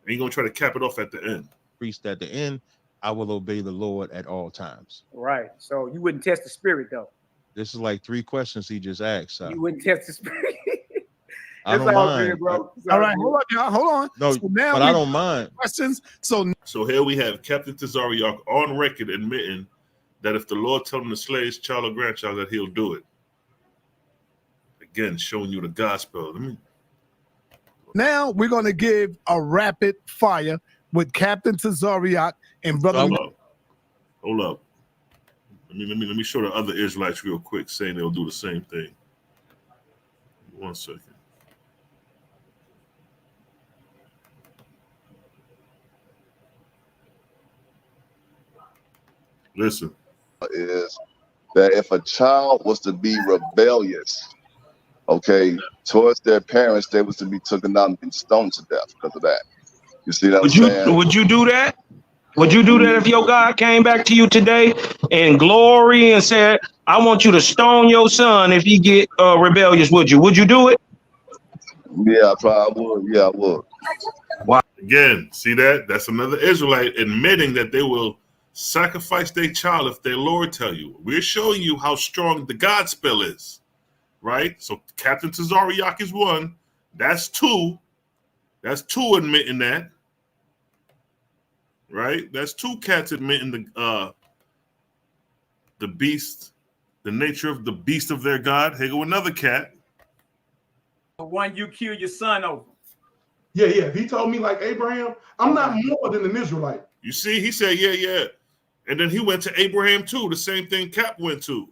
And he gonna try to cap it off at the end. Increased at the end, I will obey the Lord at all times. Right. So you wouldn't test the spirit though. This is like 3 questions he just asked. You wouldn't test the spirit. I don't mind, good, bro. All right, hold on, y'all. Hold on. No, so now but I don't mind. Questions. So here we have Captain Tazarych on record admitting that if the Lord told him to slay his child or grandchild, that he'll do it. Again, showing you the gospel. Now we're going to give a rapid fire with Captain Tazarych and Brother. Hold up. Let me show the other Israelites real quick, saying they'll do the same thing. 1 second. Listen. Is that if a child was to be rebellious, okay, towards their parents, they was to be taken out and stoned to death because of that. You see that? Would you do that? Would you do that if your God came back to you today in glory and said, I want you to stone your son if he get rebellious? Would you? Would you do it? Yeah, I probably would. Yeah, I would. Wow. Again, see that? That's another Israelite admitting that they will sacrifice their child if their Lord tell you. We're showing you how strong the God spell is, right? So Captain Tazarych is 1. That's 2. That's 2 admitting that, right? That's 2 cats admitting the beast, the nature of the beast of their God. Here go another cat. The one you kill your son over. Yeah. He told me like Abraham, I'm not more than an Israelite. You see, he said, yeah. And then he went to Abraham too, the same thing Cap went to.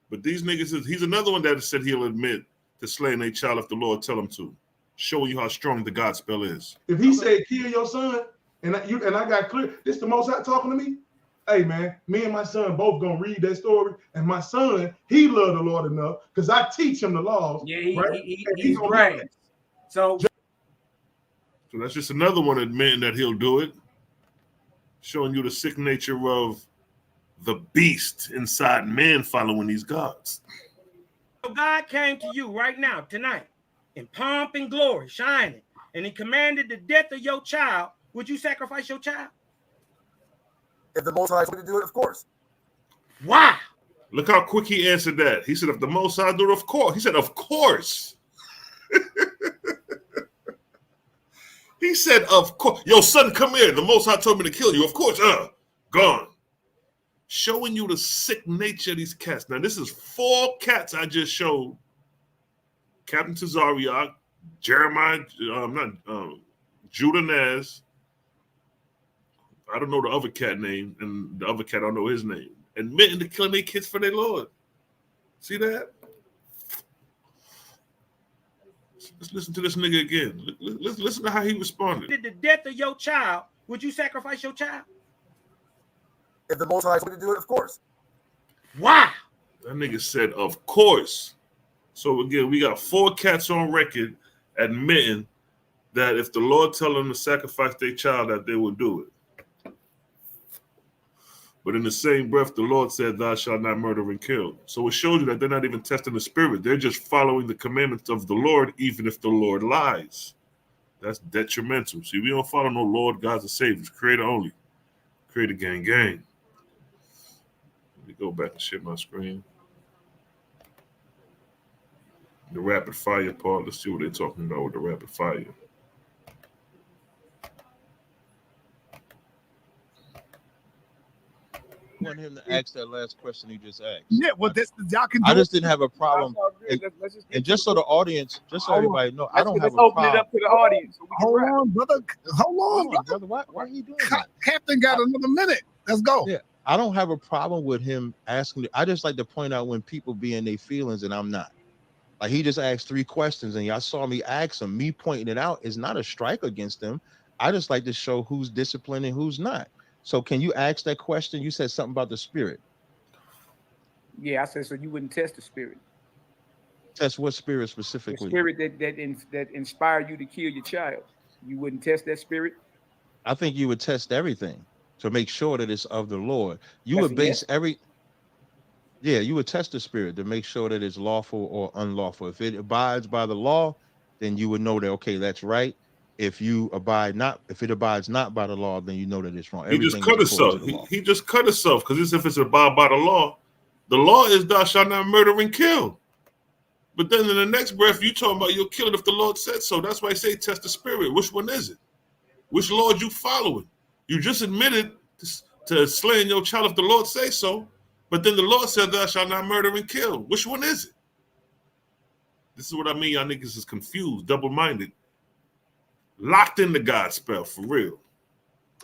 But these niggas, he's another one that said he'll admit to slaying a child if the Lord tell him to. Showing you how strong the God spell is. If he said kill your son, and I got clear, this the Most High talking to me. Hey man, me and my son both gonna read that story, and my son, he loved the Lord enough because I teach him the laws. Yeah, he's right. So that's just another one admitting that he'll do it. Showing you the sick nature of the beast inside man following these gods. God came to you right now, tonight, in pomp and glory, shining, and he commanded the death of your child. Would you sacrifice your child? If the Most High told you to do it, of course. Wow. Look how quick he answered that. He said, if the Most High do it, of course. He said, of course. He said, of course. Yo, son, come here. The Most High told me to kill you. Of course. Gone. Showing you the sick nature of these cats. Now, this is 4 cats I just showed. Captain Tazarych, Jeremiah, Judah Naz. I don't know the other cat name, and the other cat, I don't know his name. Admitting to killing their kids for their Lord. See that? Let's listen to this nigga again. Listen to how he responded. Did the death of your child, would you sacrifice your child? If the Most High told you to do it, of course. Wow. That nigga said, of course. So again, we got 4 cats on record admitting that if the Lord tell them to sacrifice their child, that they will do it. But in the same breath, the Lord said, thou shalt not murder and kill. So it shows you that they're not even testing the spirit. They're just following the commandments of the Lord, even if the Lord lies. That's detrimental. See, we don't follow no Lord, gods, and saviors. Creator only. Creator gang. Let me go back and share my screen. The rapid fire part. Let's see what they're talking about with the rapid fire. I want him to ask that last question he just asked. Yeah, well, y'all can do I just it. didn't have a problem. Let's just And just so the audience, just so Hold on. everybody know, I don't have let's a open it problem. up to the audience. So we can Hold wrap. on, brother. Hold on, brother. Brother, why are you doing that? Captain got another minute. Let's go. Yeah, I don't have a problem with him asking. I just like to point out when people be in their feelings and I'm not. Like he just asked 3 questions and y'all saw me ask him. Me pointing it out is not a strike against them. I just like to show who's disciplined and who's not. So can you ask that question? You said something about the spirit. Yeah, I said so. You wouldn't test the spirit. Test what spirit The specifically? spirit that inspired you to kill your child. You wouldn't test that spirit. I think you would test everything to make sure that it's of the Lord. You That's would a base yes. you would test the spirit to make sure that it's lawful or unlawful. If it abides by the law, then you would know that, okay, that's right. If it abides not by the law, then you know that it's wrong. He just Everything is cut according himself. to the law. He just cut himself because if it's abide by the law is thou shalt not murder and kill. But then in the next breath, you talking about you'll kill it if the Lord said so. That's why I say test the spirit. Which one is it? Which Lord you following? You just admitted to slaying your child if the Lord say so. But then the Lord said thou shalt not murder and kill. Which one is it? This is what I mean. Y'all niggas is confused, double-minded. Locked in the God spell, for real.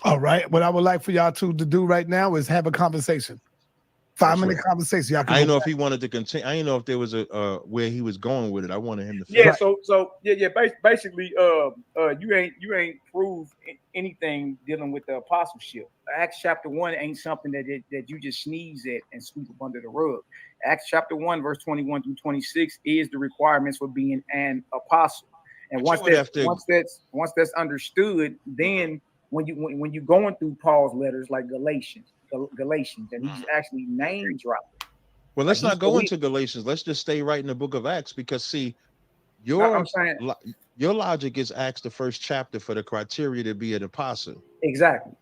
All right. What I would like for y'all to do right now is have a conversation. 5-minute conversation. Y'all can I didn't go know back. if he wanted to continue. I didn't know if there was a where he was going with it. I wanted him to Yeah. finish. Basically, you ain't proved anything dealing with the apostleship. Acts chapter 1 ain't something that you just sneeze at and sweep up under the rug. Acts chapter 1 verse 21 through 26 is the requirements for being an apostle. And once that's understood, then when you going through Paul's letters like Galatians, and he's actually name dropping. Well, let's not go into Galatians. Let's just stay right in the book of Acts because see, I'm saying your logic is Acts the first chapter for the criteria to be an apostle. exactly.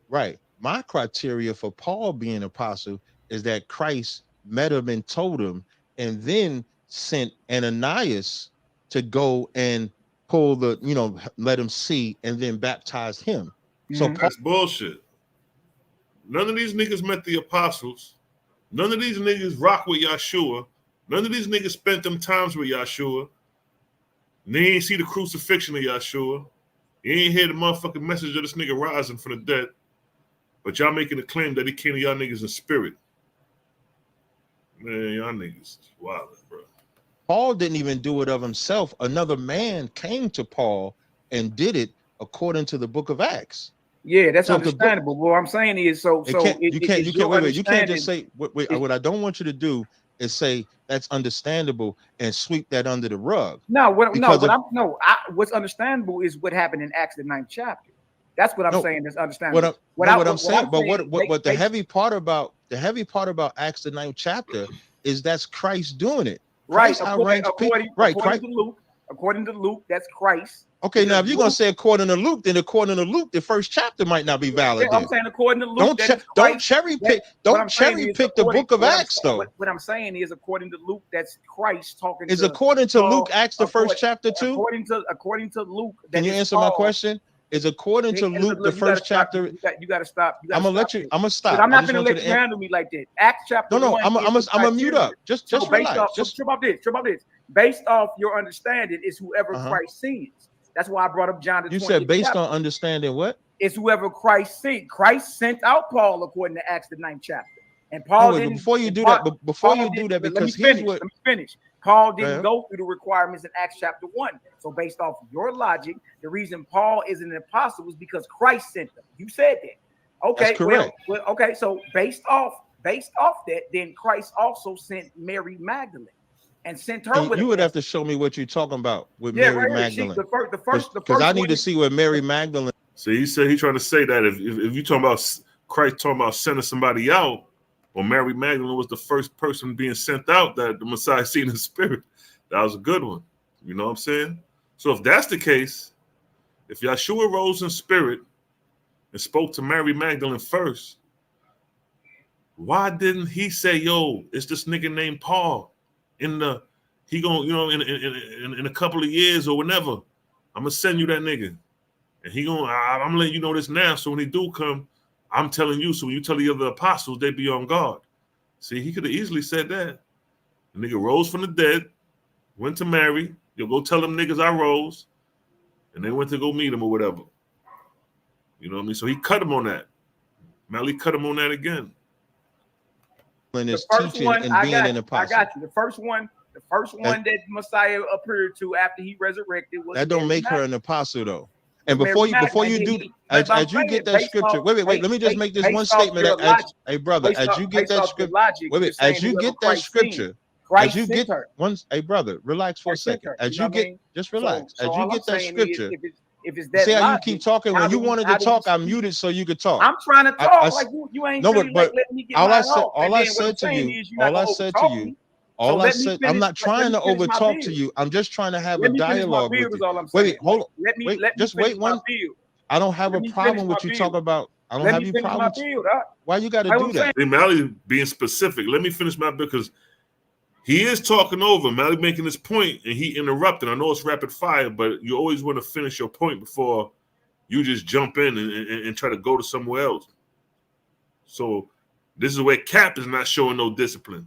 Right. My criteria for Paul being an apostle is that Christ met him and told him, and then sent Ananias to go and pull let him see and then baptize him. So That's bullshit. None of these niggas met the apostles. None of these niggas rock with Yahshua. None of these niggas spent them times with Yahshua. And they ain't see the crucifixion of Yahshua. You ain't hear the motherfucking message of this nigga rising from the dead. But y'all making a claim that he came to y'all niggas in spirit. Man, y'all niggas wild, bro. Paul didn't even do it of himself. Another man came to Paul and did it according to the book of Acts. Yeah, that's understandable. What I'm saying is, you can't just say what I don't want you to do is say that's understandable and sweep that under the rug. What's understandable is what happened in Acts the 9th chapter. That's what I'm saying is understandable. What the heavy part about Acts the 9th chapter is that's Christ doing it. Right. According to Luke, that's Christ. Okay, now if you're gonna say according to Luke, then according to Luke, the first chapter might not be valid. Yeah, I'm saying according to Luke, don't cherry pick the book of Acts, though. What I'm saying is according to Luke, that's Christ talking. Is according to Luke, Acts the first chapter too? According to Luke, can you answer my question? Is according to Luke the first chapter? You got to stop. I'm gonna stop. I'm not gonna let you handle me like that. Acts chapter. No, I'm gonna mute up. Just relax. Trip off this. Based off your understanding is whoever Christ sends. That's why I brought up John. You said based on understanding what? It's whoever Christ sent. Christ sent out Paul according to Acts the 9th chapter. And Paul didn't. Before you do that, because let me finish. Paul didn't go through the requirements in Acts chapter 1. So based off your logic, the reason Paul is an apostle was because Christ sent them. You said that. Okay, that's correct. Well, okay. So based off that, then Christ also sent Mary Magdalene. And sent her with. You would have to show me what you're talking about with Mary right Magdalene. The first. Because I need to see what Mary Magdalene. So he said he's trying to say that if you talking about Christ talking about sending somebody out, or Mary Magdalene was the first person being sent out that the Messiah seen in the spirit, that was a good one. You know what I'm saying? So if that's the case, if Yahshua rose in spirit and spoke to Mary Magdalene first, why didn't he say, "Yo, it's this nigga named Paul"? he gonna, you know, in a couple of years or whenever, I'm gonna send you that nigga, and he gonna, I'm letting you know this now. So when he do come, I'm telling you. So when you tell the other apostles, they be on guard. See, he could have easily said that. The nigga rose from the dead, went to Mary. You'll go tell them niggas I rose, and they went to go meet him or whatever. You know what I mean? So he cut him on that. Malaki cut him on that again. And The his first teaching one, and I being got an you. apostle. I got you. The first one that Messiah appeared to after he resurrected was That don't Mary make her Magdalene. an apostle though. And Mary before you Magdalene, do, and then as you get that scripture, wait, let me just make this one statement. Hey brother, as you get that scripture, wait, as you get that scripture, as you get once, hey brother, relax for a second. As you get, just relax. As you get that scripture, if it's that see how you logic, keep talking. When you wanted to talk, I muted so you could talk. I'm trying to talk like you ain't no, really but letting me get all mine I said, off. all I said to you, all I said to you. All I said, I'm not trying to over talk to you. I'm just trying to have a dialogue with you. Wait, hold on. Wait, just wait one. I don't have a problem with you talking about. I don't have any problem. Why you got to do that? Hey, Malaki being specific. Let me finish my bill because he is talking over. Malaki making this point and he interrupted. I know it's rapid fire, but you always want to finish your point before you just jump in and try to go to somewhere else. So this is where Cap is not showing no discipline.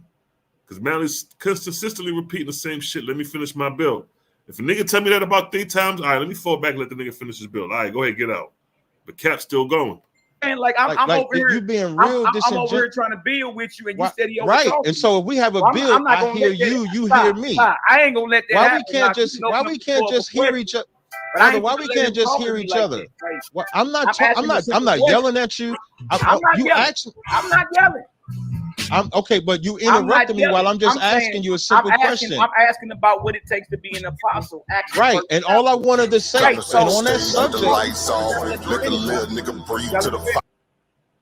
Because Mally's consistently repeating the same shit. Let me finish my bill. If a nigga tell me that about 3 times, all right, let me fall back and let the nigga finish his bill. All right, go ahead, get out. But Cap's still going. And I'm over here. You being real I'm over here trying to build with you, and you said you right. And so if we have a bill, I hear you, you hear me. I ain't gonna let that happen. Why we can't just hear each other? Brother, why we can't just hear each other? I'm not yelling at you. I'm not yelling. I'm okay, but you interrupted me while I'm just asking you a simple question. I'm asking about what it takes to be an apostle. Right, and all I wanted to say, and on that subject,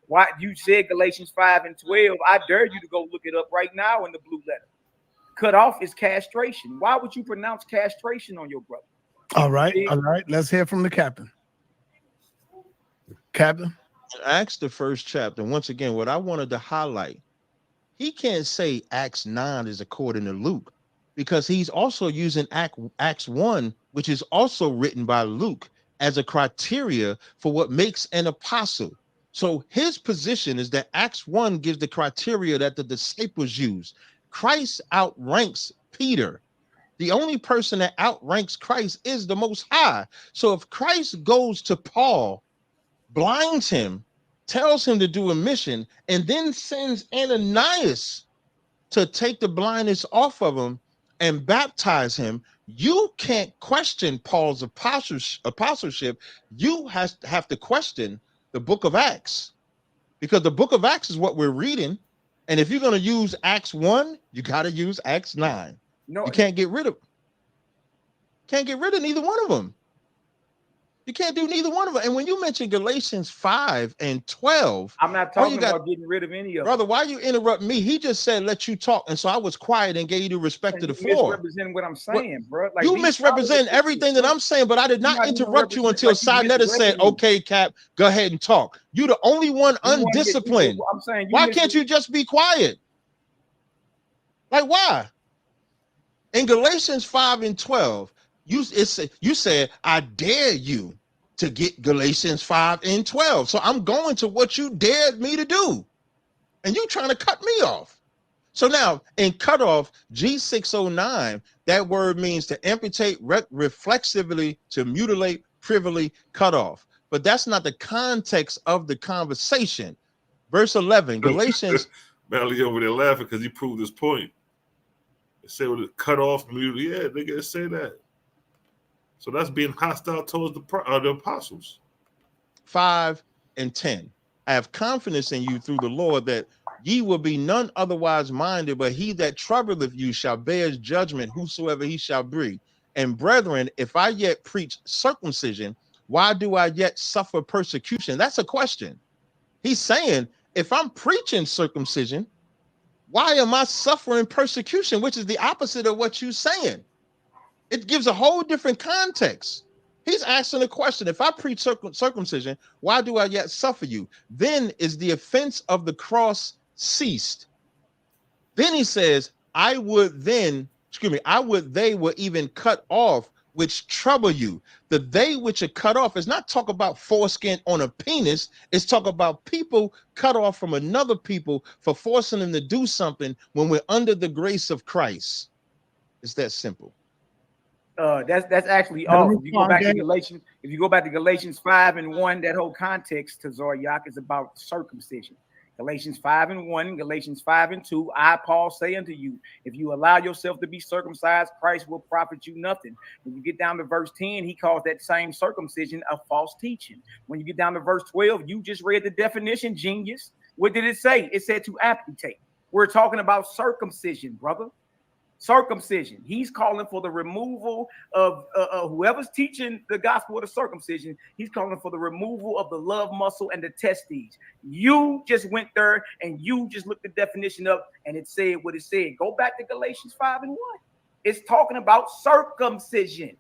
why you said Galatians 5:12? I dare you to go look it up right now in the blue letter. Cut off is castration. Why would you pronounce castration on your brother? All right. Let's hear from the captain. Captain, Acts the first chapter. Once again, what I wanted to highlight. He can't say Acts 9 is according to Luke because he's also using Acts 1, which is also written by Luke, as a criteria for what makes an apostle. So his position is that Acts 1 gives the criteria that the disciples use. Christ outranks Peter. The only person that outranks Christ is the Most High. So if Christ goes to Paul, blinds him, tells him to do a mission, and then sends Ananias to take the blindness off of him and baptize him, you can't question Paul's apostleship. You have to question the book of Acts, because the book of Acts is what we're reading. And if you're going to use Acts 1, you got to use Acts 9. No, you can't get rid of neither one of them. You can't do neither one of them. And when you mention Galatians 5 and 12, I'm not talking about getting rid of any of them. Brother, why you interrupt me? He just said, let you talk. And so I was quiet and gave you the respect to the floor. Misrepresenting what I'm saying, bro. Like, you misrepresent everything that I'm saying, but I did not interrupt you until Sinetta said, okay, Cap, go ahead and talk. You the only one undisciplined. I'm saying, why can't you just be quiet? Like, why? In Galatians 5 and 12, you said, I dare you to get Galatians 5 and 12. So I'm going to what you dared me to do. And you trying to cut me off. So now in cut off, G609, that word means to amputate, reflexively, to mutilate, privily, cut off. But that's not the context of the conversation. Verse 11, Galatians. Malaki over there laughing because he proved his point. They say with it cut off, mutilate. Yeah, they gotta say that. So that's being hostile towards the apostles. 5 and 10. I have confidence in you through the Lord that ye will be none otherwise minded, but he that troubleth you shall bear his judgment, whosoever he shall be. And brethren, if I yet preach circumcision, why do I yet suffer persecution? That's a question. He's saying, if I'm preaching circumcision, why am I suffering persecution? Which is the opposite of what you're saying. It gives a whole different context. He's asking a question. If I preach circumcision, why do I yet suffer you? Then is the offense of the cross ceased. Then he says, I would then they were even cut off, which trouble you. The they which are cut off is not talk about foreskin on a penis. It's talk about people cut off from another people for forcing them to do something when we're under the grace of Christ. It's that simple. That's actually off. If you go back to Galatians, 5:1, that whole context to Tazarych is about circumcision. Galatians 5:1, Galatians 5:2, I, Paul, say unto you, if you allow yourself to be circumcised, Christ will profit you nothing. When you get down to verse 10, he calls that same circumcision a false teaching. When you get down to verse 12, you just read the definition, genius. What did it say? It said to amputate. We're talking about circumcision, brother. Circumcision. He's calling for the removal of whoever's teaching the gospel of the circumcision. He's calling for the removal of the love muscle and the testes. You just went there and you just looked the definition up and it said what it said. Go back to Galatians 5:1. It's talking about circumcision.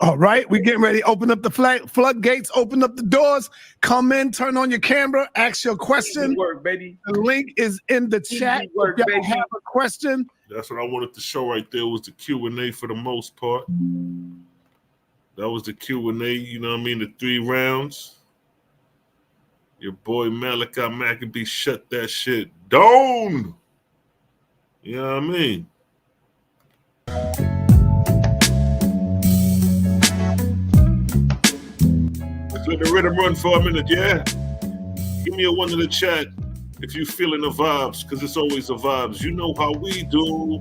All right, we're getting ready. Open up the floodgates, open up the doors, come in, turn on your camera, ask your question. Easy work, baby. The link is in the chat. Easy work, if y'all baby. have a question. That's what I wanted to show right there was the Q&A for the most part. That was the Q&A, you know what I mean, the 3 rounds. Your boy Malaki Maccabee shut that shit down. You know what I mean? Let's let the rhythm run for a minute, yeah? Give me a 1 in the chat if you feeling the vibes, because it's always the vibes. You know how we do.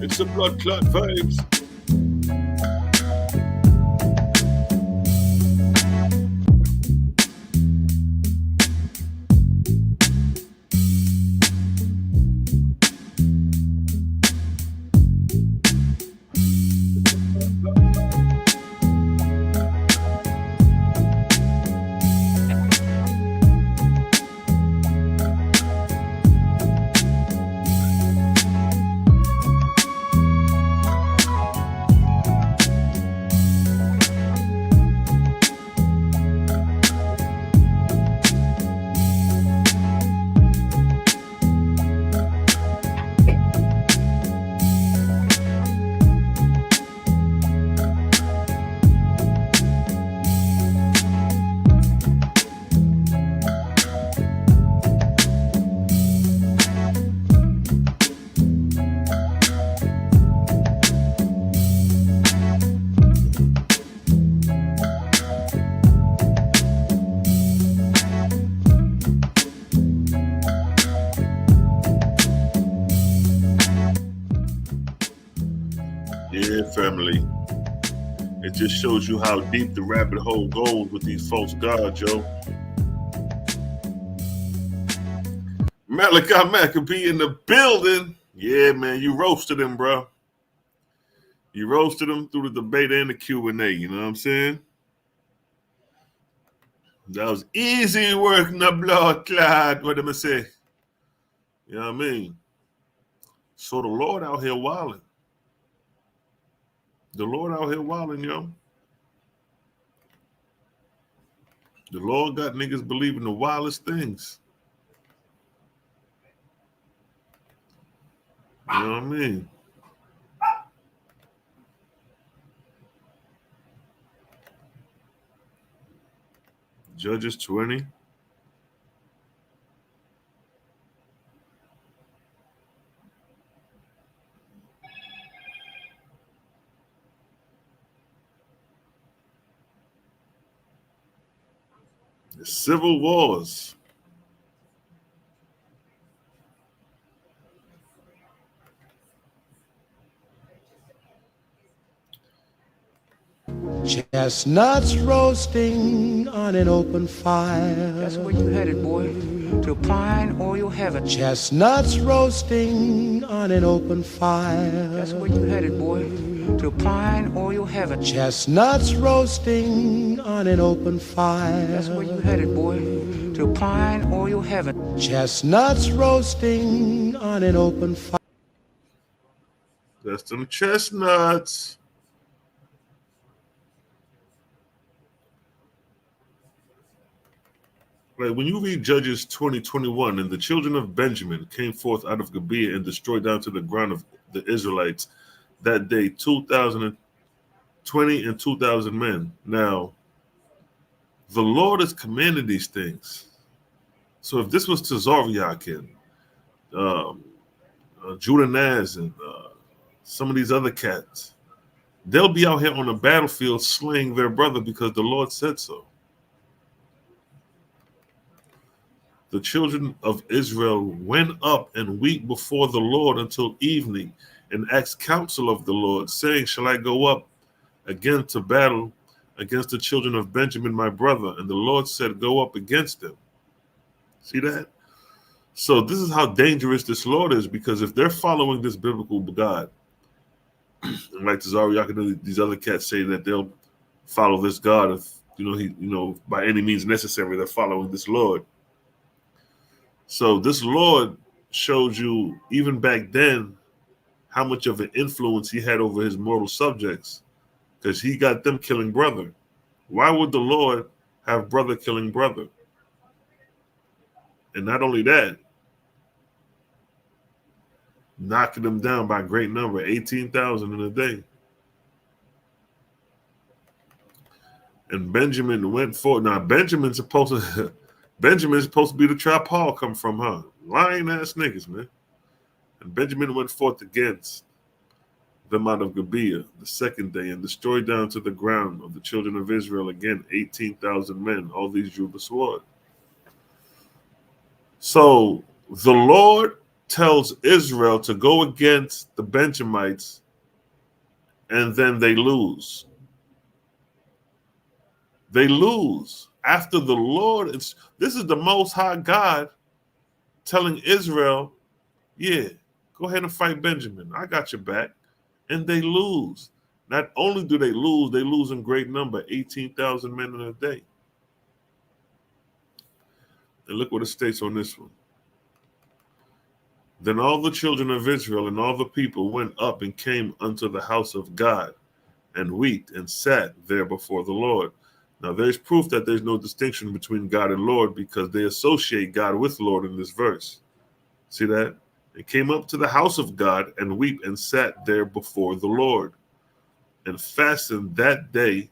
It's the blood clot vibes. Family. It just shows you how deep the rabbit hole goes with these false gods, yo. Malaki Maccabee in the building. Yeah, man, you roasted him, bro. You roasted him through the debate and the Q&A, you know what I'm saying? That was easy work, no blood clot. What am I say? You know what I mean? So the Lord out here wilding. The Lord out here wilding, yo. The Lord got niggas believing the wildest things. You know what I mean? Judges 20. The civil wars. Chestnuts roasting on an open fire. That's where you headed, boy. To pine oil heaven. Chestnuts roasting on an open fire. That's where you headed, boy. To pine oil heaven. Chestnuts roasting on an open fire. That's where you headed, boy. To pine oil heaven. Chestnuts roasting on an open fire. That's them chestnuts. Like when you read Judges 20:21, and the children of Benjamin came forth out of Gibeah and destroyed down to the ground of the Israelites that day 2,020 and 2,000 men. Now, the Lord has commanded these things. So if this was Tazarych and Judah Naz and some of these other cats, they'll be out here on the battlefield slaying their brother because the Lord said so. The children of Israel went up and wept before the Lord until evening and asked counsel of the Lord, saying, shall I go up again to battle against the children of Benjamin, my brother? And the Lord said, go up against them. See that? So this is how dangerous this Lord is, because if they're following this biblical God, and like Tazarych and these other cats say that they'll follow this God if by any means necessary, they're following this Lord. So this Lord showed you even back then how much of an influence he had over his mortal subjects, because he got them killing brother. Why would the Lord have brother killing brother? And not only that, knocking them down by a great number, 18,000 in a day. And Benjamin went forward. Now Benjamin's supposed to be the tribe Paul come from, huh? Lying ass niggas, man. And Benjamin went forth against them out of Gibeah the second day and destroyed down to the ground of the children of Israel again 18,000 men. All these drew the sword. So the Lord tells Israel to go against the Benjamites, and then they lose. They lose after the Lord. This is the Most High God telling Israel, yeah, go ahead and fight Benjamin. I got your back. And they lose. Not only do they lose in great number, 18,000 men in a day. And look what it states on this one. Then all the children of Israel and all the people went up and came unto the house of God and wept and sat there before the Lord. Now there's proof that there's no distinction between God and Lord, because they associate God with Lord in this verse. See that? They came up to the house of God and wept and sat there before the Lord, and fastened that day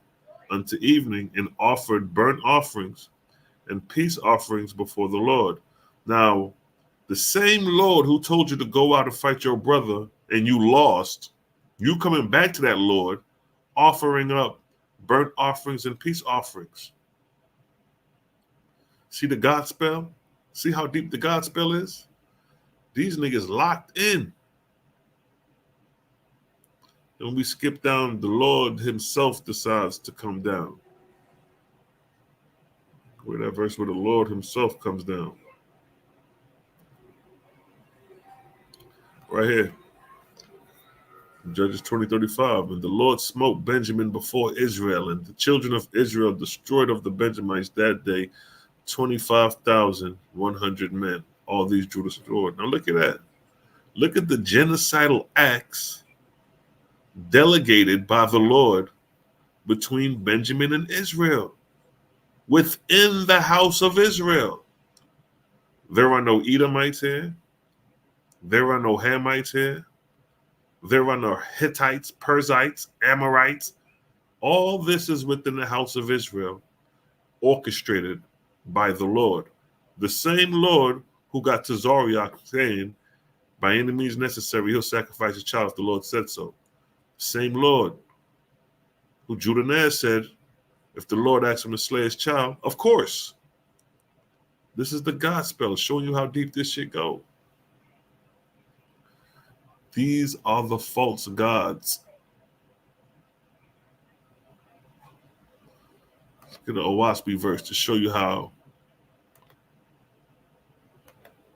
unto evening, and offered burnt offerings and peace offerings before the Lord. Now, the same Lord who told you to go out and fight your brother and you lost, you coming back to that Lord, offering up burnt offerings and peace offerings. See the God spell? See how deep the God spell is? These niggas locked in. And when we skip down, the Lord himself decides to come down. Where that verse where the Lord himself comes down. Right here. Judges 20:35. And the Lord smote Benjamin before Israel, and the children of Israel destroyed of the Benjamites that day 25,100 men. All these drew the sword. Now look at that. Look at the genocidal acts delegated by the Lord between Benjamin and Israel within the house of Israel. There are no Edomites here. There are no Hamites here. There are no Hittites, Perizzites, Amorites. All this is within the house of Israel, orchestrated by the Lord. The same Lord who got Tazarych saying, by any means necessary, he'll sacrifice his child if the Lord said so. Same Lord who Judah Naz said, if the Lord asks him to slay his child, of course. This is the gospel showing you how deep this shit go. These are the false gods. Let's get an Owaspi verse to show you how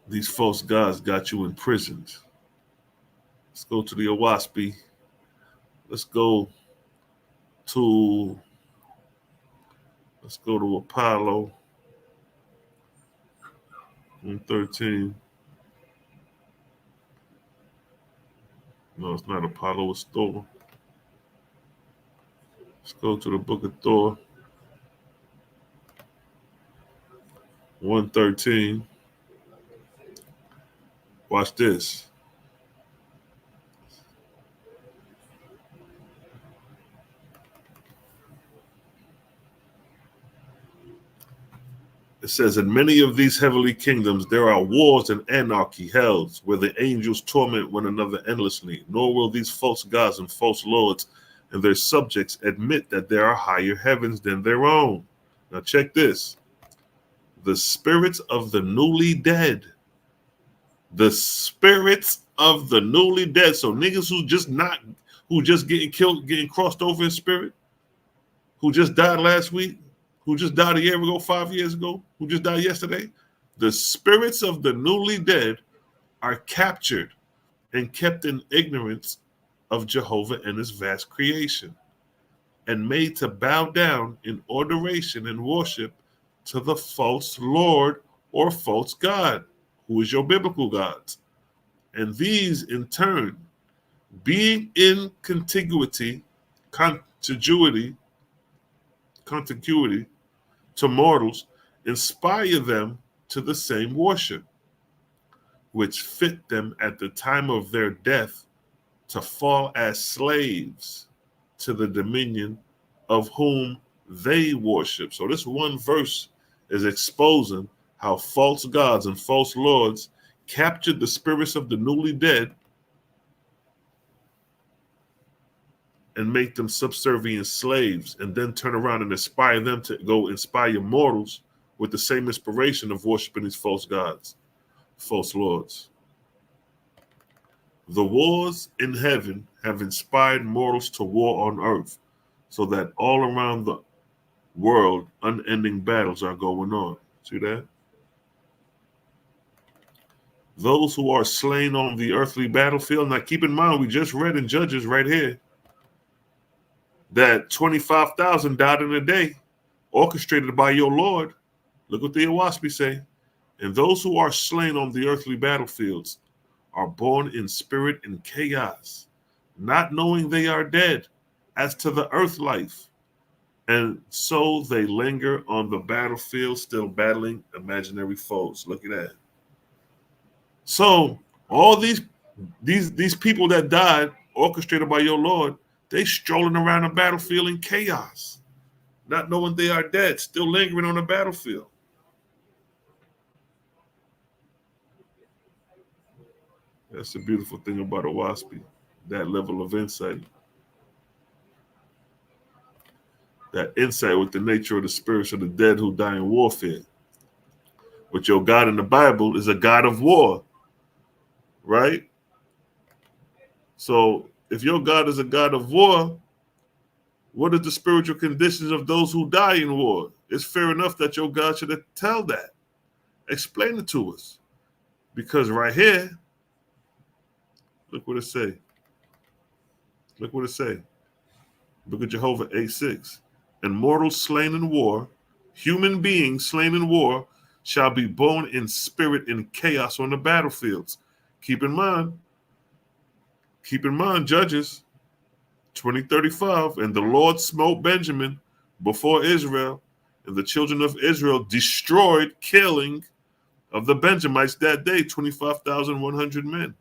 these false gods got you imprisoned. Let's go to the Owaspi. Let's go to Apollo 113. No, it's not Apollo, it's Thor. Let's go to the book of Thor 113. Watch this. It says, in many of these heavenly kingdoms, there are wars and anarchy, hells, where the angels torment one another endlessly. Nor will these false gods and false lords and their subjects admit that there are higher heavens than their own. Now check this. The spirits of the newly dead. The spirits of the newly dead. So niggas who just getting killed, getting crossed over in spirit, who just died last week, who just died a year ago, 5 years ago, who just died yesterday. The spirits of the newly dead are captured and kept in ignorance of Jehovah and his vast creation, and made to bow down in adoration and worship to the false Lord or false God, who is your biblical gods. And these in turn, being in contiguity to mortals, inspire them to the same worship, which fit them at the time of their death to fall as slaves to the dominion of whom they worship. So this one verse is exposing how false gods and false lords captured the spirits of the newly dead and make them subservient slaves, and then turn around and inspire them to go inspire mortals with the same inspiration of worshiping these false gods, false lords. The wars in heaven have inspired mortals to war on earth, so that all around the world unending battles are going on. See that? Those who are slain on the earthly battlefield. Now keep in mind, we just read in Judges right here that 25,000 died in a day, orchestrated by your Lord. Look what the Awaspi say. And those who are slain on the earthly battlefields are born in spirit in chaos, not knowing they are dead as to the earth life. And so they linger on the battlefield, still battling imaginary foes. Look at that. So all these people that died, orchestrated by your Lord, they strolling around the battlefield in chaos, not knowing they are dead, still lingering on the battlefield. That's the beautiful thing about a Waspi, that level of insight. That insight with the nature of the spirits of the dead who die in warfare. But your God in the Bible is a God of war, right? So if your God is a God of war, what are the spiritual conditions of those who die in war? It's fair enough that your God should tell that. Explain it to us. Because right here, look what it say. Look what it say. Book of Jehovah 8:6. And mortals slain in war, human beings slain in war, shall be born in spirit in chaos on the battlefields. Keep in mind, Judges 20:35, and the Lord smote Benjamin before Israel, and the children of Israel destroyed, killing of the Benjamites that day, 25,100 men.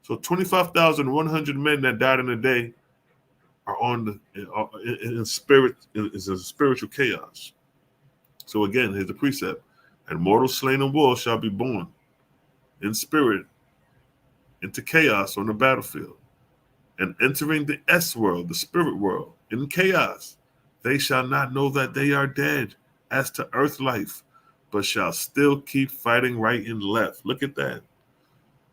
So 25,100 men that died in a day are in spirit, is a spiritual chaos. So again, here's the precept. And mortals slain in war shall be born in spirit into chaos on the battlefield. And entering the S world, the spirit world, in chaos, they shall not know that they are dead as to earth life, but shall still keep fighting right and left. Look at that.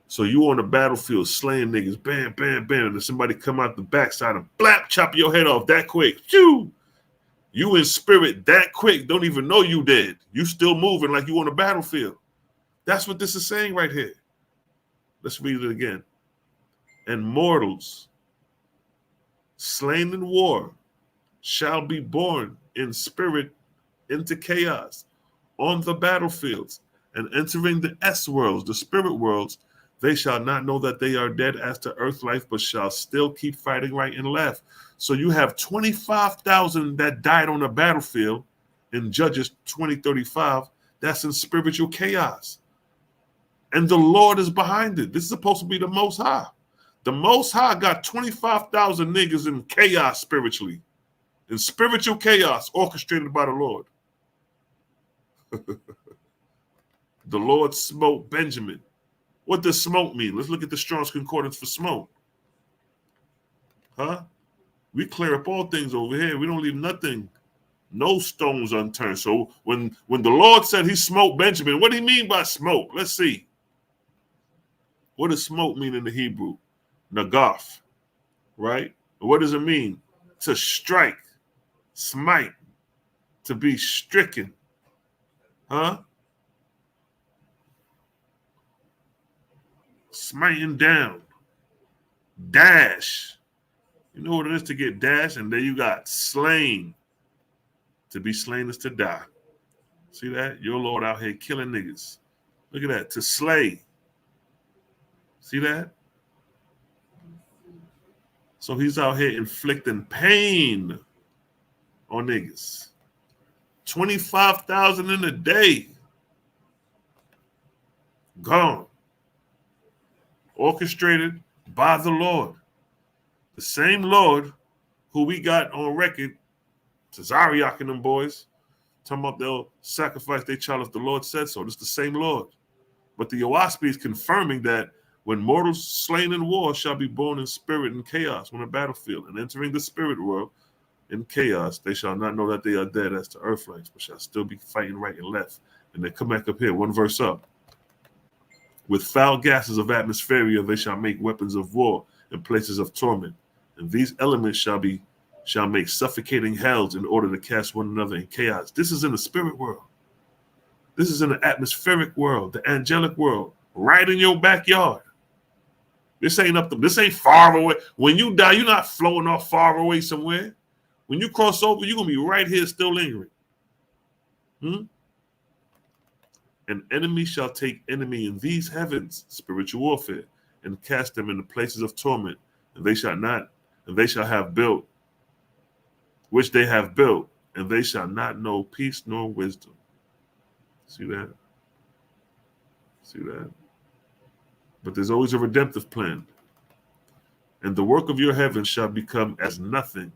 So you on the battlefield slaying niggas, bam, bam, bam, and somebody come out the backside and blap, chop your head off that quick. Shoo! You in spirit that quick, don't even know you dead. You still moving like you on the battlefield. That's what this is saying right here. Let's read it again. And mortals slain in war shall be born in spirit into chaos on the battlefields, and entering the S worlds, the spirit worlds, they shall not know that they are dead as to earth life, but shall still keep fighting right and left. So you have 25,000 that died on the battlefield in Judges 20:35. That's in spiritual chaos. And the Lord is behind it. This is supposed to be the Most High. The Most High got 25,000 niggas in chaos spiritually, in spiritual chaos orchestrated by the Lord. The Lord smote Benjamin. What does smote mean? Let's look at the Strong's Concordance for smote. Huh? We clear up all things over here. We don't leave nothing, no stones unturned. So when the Lord said he smote Benjamin, what do he mean by smote? Let's see. What does smote mean in the Hebrew? Nagaf, right? What does it mean? To strike, smite, to be stricken. Huh? Smiting down. Dash. You know what it is to get dashed? And there you got slain. To be slain is to die. See that? Your Lord out here killing niggas. Look at that. To slay. See that? So he's out here inflicting pain on niggas. 25,000 in a day. Gone. Orchestrated by the Lord. The same Lord who we got on record, Tazarych and them boys, talking about they'll sacrifice their child if the Lord said so. This is the same Lord. But the Owaspi is confirming that when mortals slain in war shall be born in spirit and chaos on the battlefield, and entering the spirit world in chaos, they shall not know that they are dead as to earthlings, but shall still be fighting right and left. And they come back up here, one verse up. With foul gases of atmosphere, they shall make weapons of war in places of torment. And these elements shall make suffocating hells in order to cast one another in chaos. This is in the spirit world. This is in the atmospheric world, the angelic world, right in your backyard. This ain't far away. When you die, you're not floating off far away somewhere. When you cross over, you're gonna be right here still lingering. An enemy shall take enemy in these heavens, spiritual warfare, and cast them in the places of torment, and they shall have built, which they have built, and they shall not know peace nor wisdom. See that? See that? But there's always a redemptive plan. And the work of your heavens shall become as nothing,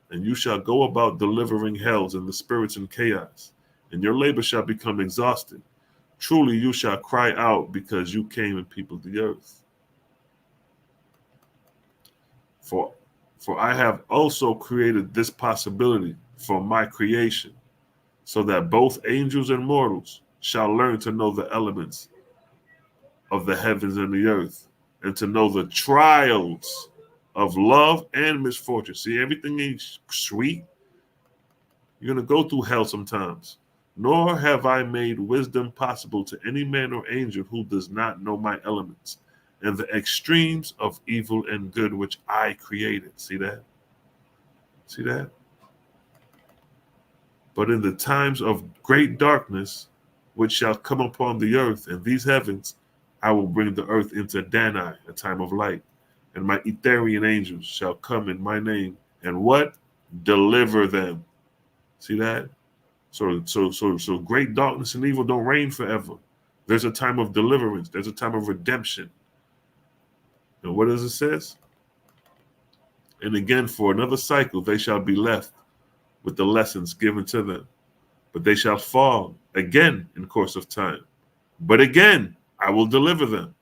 and you shall go about delivering hells and the spirits in chaos, and your labor shall become exhausted. Truly you shall cry out because you came and peopled the earth. For I have also created this possibility for my creation, so that both angels and mortals shall learn to know the elements of the heavens and the earth, and to know the trials of love and misfortune. See, everything ain't sweet. You're going to go through hell sometimes. Nor have I made wisdom possible to any man or angel who does not know my elements and the extremes of evil and good which I created. See that? See that? But in the times of great darkness, which shall come upon the earth and these heavens, I will bring the earth into Danai, a time of light, and my Etherian angels shall come in my name and what? Deliver them. See that? So great darkness and evil don't reign forever. There's a time of deliverance. There's a time of redemption. And what does it says? And again, for another cycle, they shall be left with the lessons given to them. But they shall fall again in course of time. But again, I will deliver them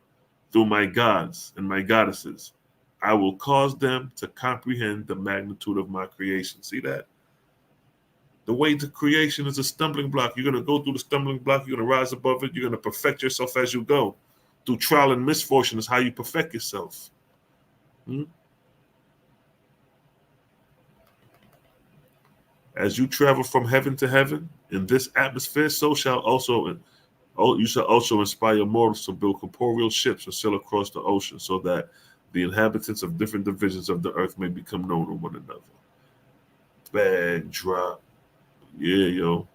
through my gods and my goddesses. I will cause them to comprehend the magnitude of my creation. See that? The way to creation is a stumbling block. You're going to go through the stumbling block. You're going to rise above it. You're going to perfect yourself as you go. Through trial and misfortune is how you perfect yourself. As you travel from heaven to heaven in this atmosphere, so shall you shall also inspire mortals to build corporeal ships and sail across the ocean, so that the inhabitants of different divisions of the earth may become known to one another. Bag drop. Yeah, yo.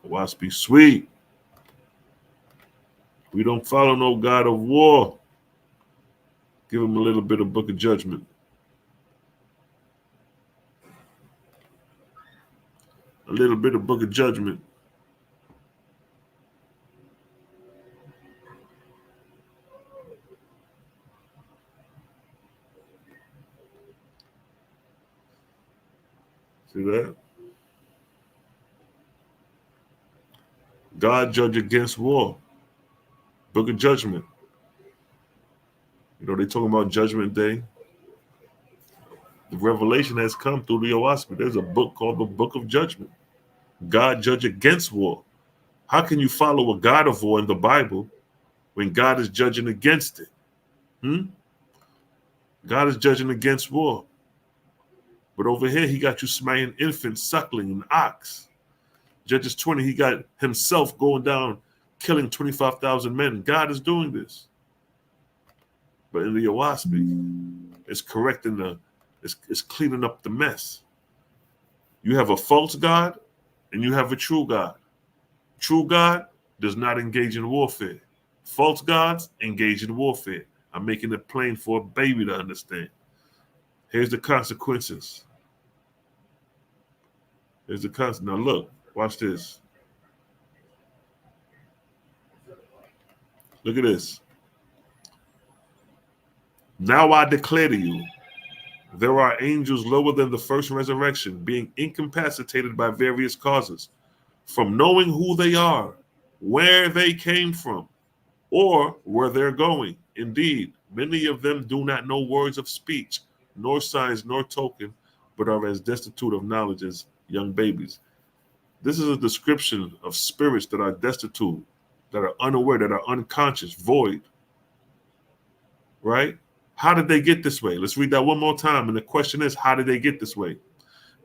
Watch be sweet. We don't follow no God of war. Give him a little bit of book of judgment. A little bit of book of judgment. See that? God judge against war. Book of Judgment. You know, they talking about Judgment Day. The revelation has come through the Owaski. There's a book called the Book of Judgment. God judge against war. How can you follow a God of war in the Bible when God is judging against it? God is judging against war. But over here, he got you smiting infants, suckling, and ox. Judges 20, he got himself going down, killing 25,000 men. God is doing this. But in the Owaski, it's correcting it's cleaning up the mess. You have a false God and you have a true God. True God does not engage in warfare. False gods engage in warfare. I'm making it plain for a baby to understand. Here's the consequences. Here's the consequence. Now look, watch this. Look at this. Now I declare to you, there are angels lower than the first resurrection, being incapacitated by various causes, from knowing who they are, where they came from, or where they're going. Indeed, many of them do not know words of speech, nor signs, nor token, but are as destitute of knowledge as young babies. This is a description of spirits that are destitute, that are unaware, that are unconscious, void. Right? How did they get this way? Let's read that one more time. And the question is, how did they get this way?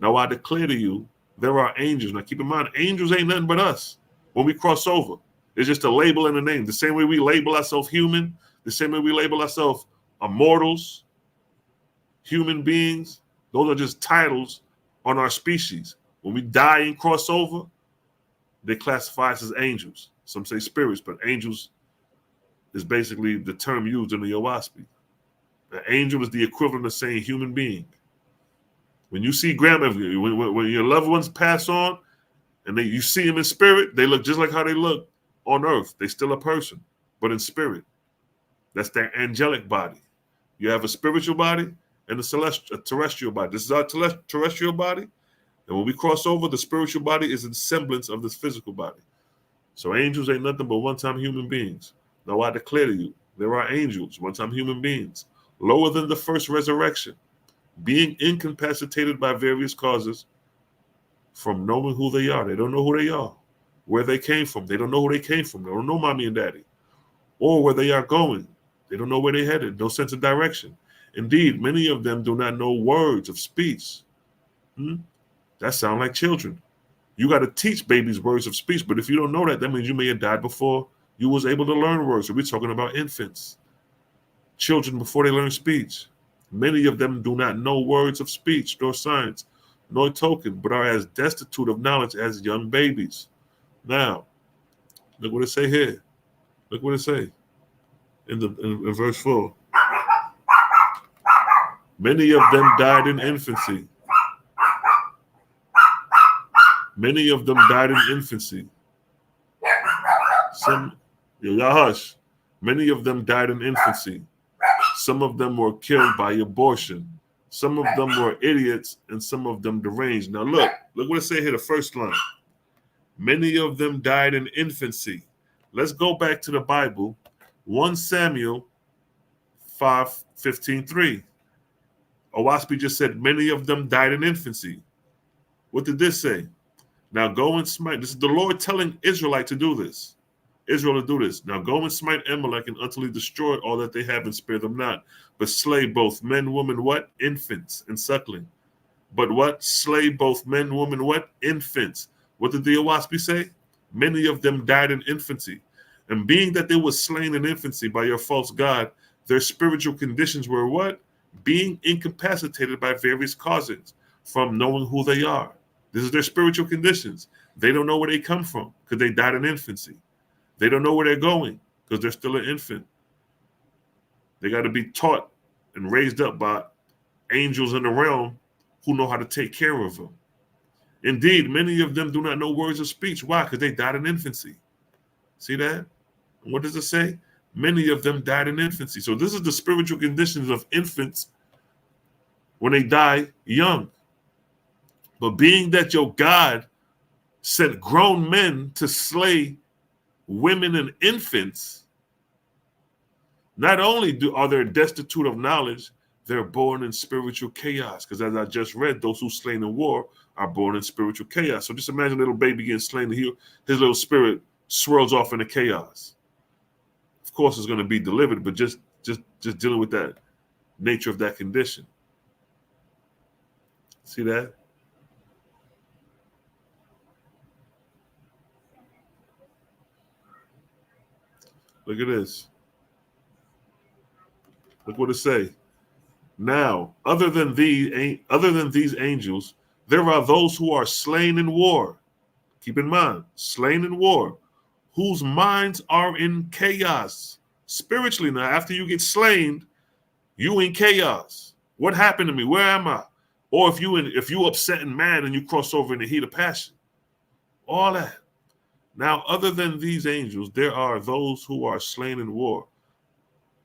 Now I declare to you, there are angels. Now keep in mind, angels ain't nothing but us. When we cross over, it's just a label and a name. The same way we label ourselves human, the same way we label ourselves immortals, human beings, those are just titles on our species. When we die and cross over, they classify us as angels. Some say spirits, but angels is basically the term used in the Owaski. An angel is the equivalent of saying human being. When you see grandma, when your loved ones pass on, and you see them in spirit, they look just like how they look on earth. They still a person, but in spirit. That's their angelic body. You have a spiritual body and a terrestrial body. This is our terrestrial body. And when we cross over, the spiritual body is in semblance of this physical body. So angels ain't nothing but one-time human beings. Now I declare to you, there are angels, one-time human beings, lower than the first resurrection, being incapacitated by various causes from knowing who they are. They don't know who they are, where they came from. They don't know who they came from. They don't know mommy and daddy, or where they are going. They don't know where they're headed, no sense of direction. Indeed, many of them do not know words of speech. That sound like children. You got to teach babies words of speech, but if you don't know that, that means you may have died before you was able to learn words. So we're talking about infants, children before they learn speech. Many of them do not know words of speech, nor signs, nor token, but are as destitute of knowledge as young babies. Now, look what it say here. Look what it say in verse 4. Many of them died in infancy. Many of them died in infancy. Y'all hush. Many of them died in infancy. Some of them were killed by abortion. Some of them were idiots, and some of them deranged. Now look what it say here, the first line. Many of them died in infancy. Let's go back to the Bible, 1 Samuel 5:15-3. Owaski just said, many of them died in infancy. What did this say? Now go and smite. This is the Lord telling Israelite to do this. Israel to do this. Now go and smite Amalek and utterly destroy all that they have and spare them not. But slay both men, women, what? Infants and suckling. But what? Slay both men, women, what? Infants. What did the Owaski say? Many of them died in infancy. And being that they were slain in infancy by your false God, their spiritual conditions were what? Being incapacitated by various causes from knowing who they are. This is their spiritual conditions. They don't know where they come from because they died in infancy. They don't know where they're going because they're still an infant. They got to be taught and raised up by angels in the realm who know how to take care of them. Indeed, many of them do not know words of speech. Why? Because they died in infancy. See that? And what does it say? Many of them died in infancy. So this is the spiritual conditions of infants when they die young. But being that your God sent grown men to slay women, and infants, not only are they destitute of knowledge, they're born in spiritual chaos. Because as I just read, those who slain in war are born in spiritual chaos. So just imagine a little baby getting slain, and his little spirit swirls off into chaos. Of course, it's going to be delivered, but just dealing with that nature of that condition. See that? Look at this. Look what it say. Now, other than these angels, there are those who are slain in war. Keep in mind, slain in war, whose minds are in chaos. Spiritually now, after you get slain, you in chaos. What happened to me? Where am I? Or if you upset and mad and you cross over in the heat of passion. All that. Now, other than these angels, there are those who are slain in war,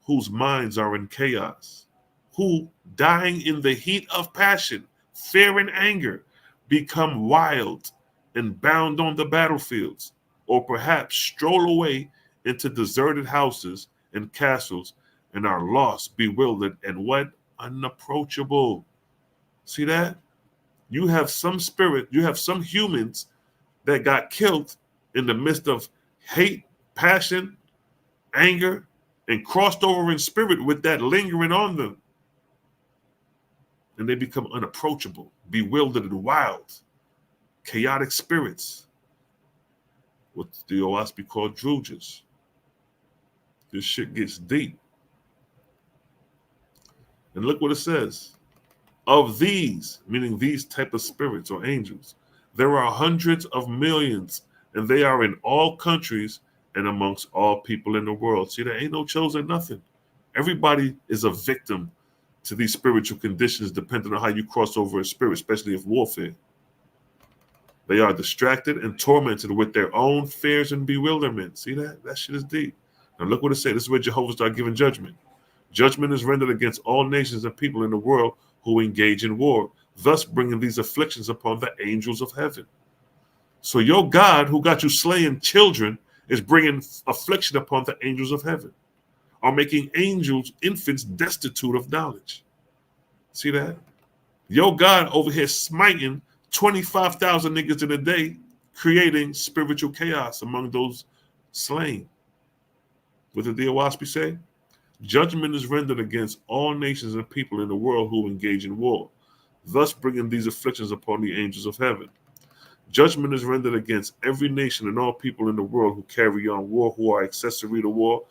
whose minds are in chaos, who, dying in the heat of passion, fear and anger, become wild and bound on the battlefields, or perhaps stroll away into deserted houses and castles and are lost, bewildered, and what? Unapproachable. See that? You have some spirit, you have some humans that got killed in the midst of hate, passion, anger, and crossed over in spirit with that lingering on them. And they become unapproachable, bewildered, and wild. Chaotic spirits. What the OSB called druges. This shit gets deep. And look what it says. Of these, meaning these type of spirits or angels, there are hundreds of millions, and they are in all countries and amongst all people in the world. See, there ain't no chosen nothing. Everybody is a victim to these spiritual conditions, depending on how you cross over a spirit, especially if warfare. They are distracted and tormented with their own fears and bewilderment. See that? That shit is deep. Now look what it says. This is where Jehovah started giving judgment. Judgment is rendered against all nations and people in the world who engage in war, thus bringing these afflictions upon the angels of heaven. So your God, who got you slaying children, is bringing affliction upon the angels of heaven, are making angels, infants, destitute of knowledge. See that? Your God over here smiting 25,000 niggas in a day, creating spiritual chaos among those slain. What did the Awaspi say? Judgment is rendered against all nations and people in the world who engage in war, thus bringing these afflictions upon the angels of heaven. Judgment is rendered against every nation and all people in the world who carry on war, who are accessory to war,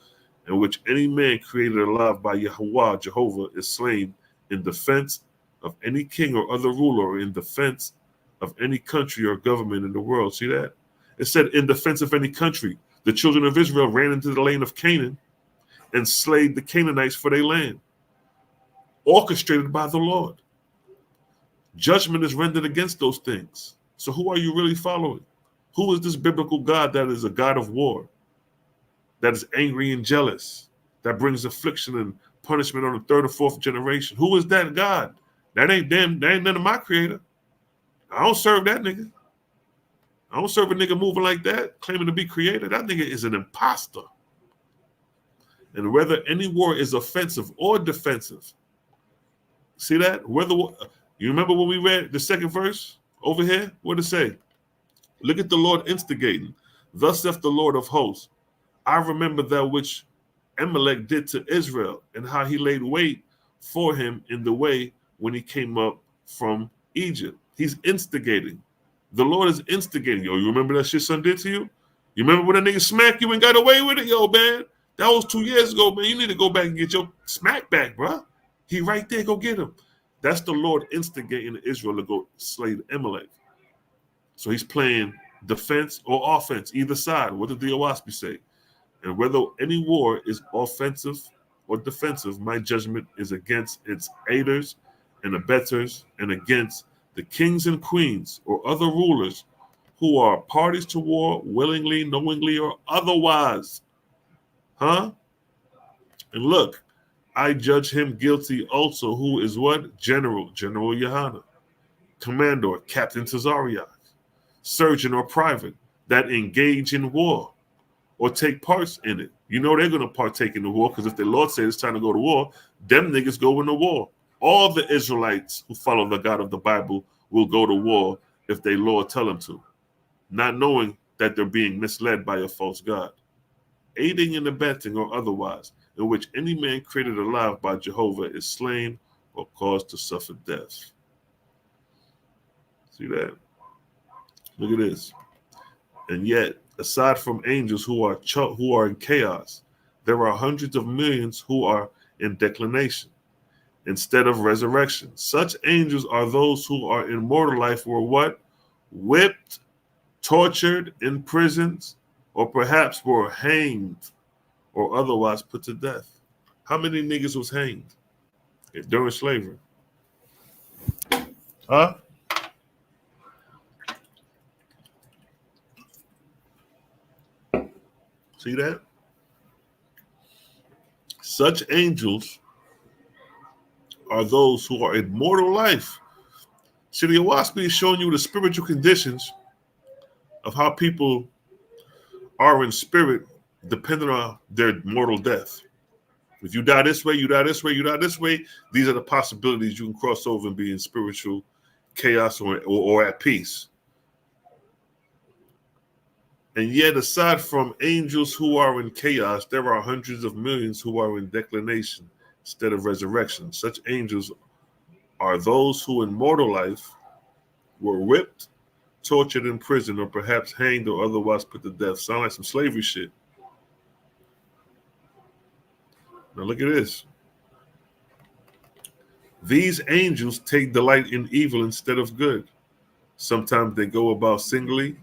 in which any man created alive by Yahweh, Jehovah, is slain in defense of any king or other ruler, or in defense of any country or government in the world. See that? It said in defense of any country. The children of Israel ran into the land of Canaan and slayed the Canaanites for their land, orchestrated by the Lord. Judgment is rendered against those things. So who are you really following? Who is this biblical God that is a God of war, that is angry and jealous, that brings affliction and punishment on the third or fourth generation? Who is that God? That ain't them. That ain't none of my creator. I don't serve that nigga. I don't serve a nigga moving like that, claiming to be creator. That nigga is an imposter. And whether any war is offensive or defensive, see that? Whether you remember when we read the second verse over here? What did it say? Look at the Lord instigating. Thus saith the Lord of hosts, I remember that which Amalek did to Israel, and how he laid wait for him in the way when he came up from Egypt. He's instigating. The Lord is instigating. Yo, you remember that shit son did to you? You remember when that nigga smacked you and got away with it? Yo, man, that was 2 years ago, man. You need to go back and get your smack back, bro. He right there. Go get him. That's the Lord instigating Israel to go slay Amalek. So he's playing defense or offense, either side. What did the Owaspi say? And whether any war is offensive or defensive, my judgment is against its aiders and abettors, and against the kings and queens or other rulers who are parties to war, willingly, knowingly, or otherwise. Huh? And look, I judge him guilty also, who is what? General Yohana, commander, Captain Tazarych, surgeon or private, that engage in war, or take parts in it. You know they're going to partake in the war, because if the Lord says it's time to go to war, them niggas go into war. All the Israelites who follow the God of the Bible will go to war if they Lord tell them to, not knowing that they're being misled by a false God. Aiding and abetting or otherwise, in which any man created alive by Jehovah is slain or caused to suffer death. See that? Look at this. And yet, aside from angels who are in chaos, there are hundreds of millions who are in declination instead of resurrection. Such angels are those who are in mortal life were what? Whipped, tortured, imprisoned, or perhaps were hanged or otherwise put to death. How many niggas was hanged during slavery? Huh? See that? Such angels are those who are in mortal life. See, the Awaspi is showing you the spiritual conditions of how people are in spirit depending on their mortal death. If you die this way, you die this way, you die this way, these are the possibilities you can cross over and be in spiritual chaos or at peace. And yet, aside from angels who are in chaos, there are hundreds of millions who are in declination instead of resurrection. Such angels are those who in mortal life were whipped, tortured, imprisoned, or perhaps hanged or otherwise put to death. Sound like some slavery shit. Now look at this. These angels take delight in evil instead of good. Sometimes they go about singly,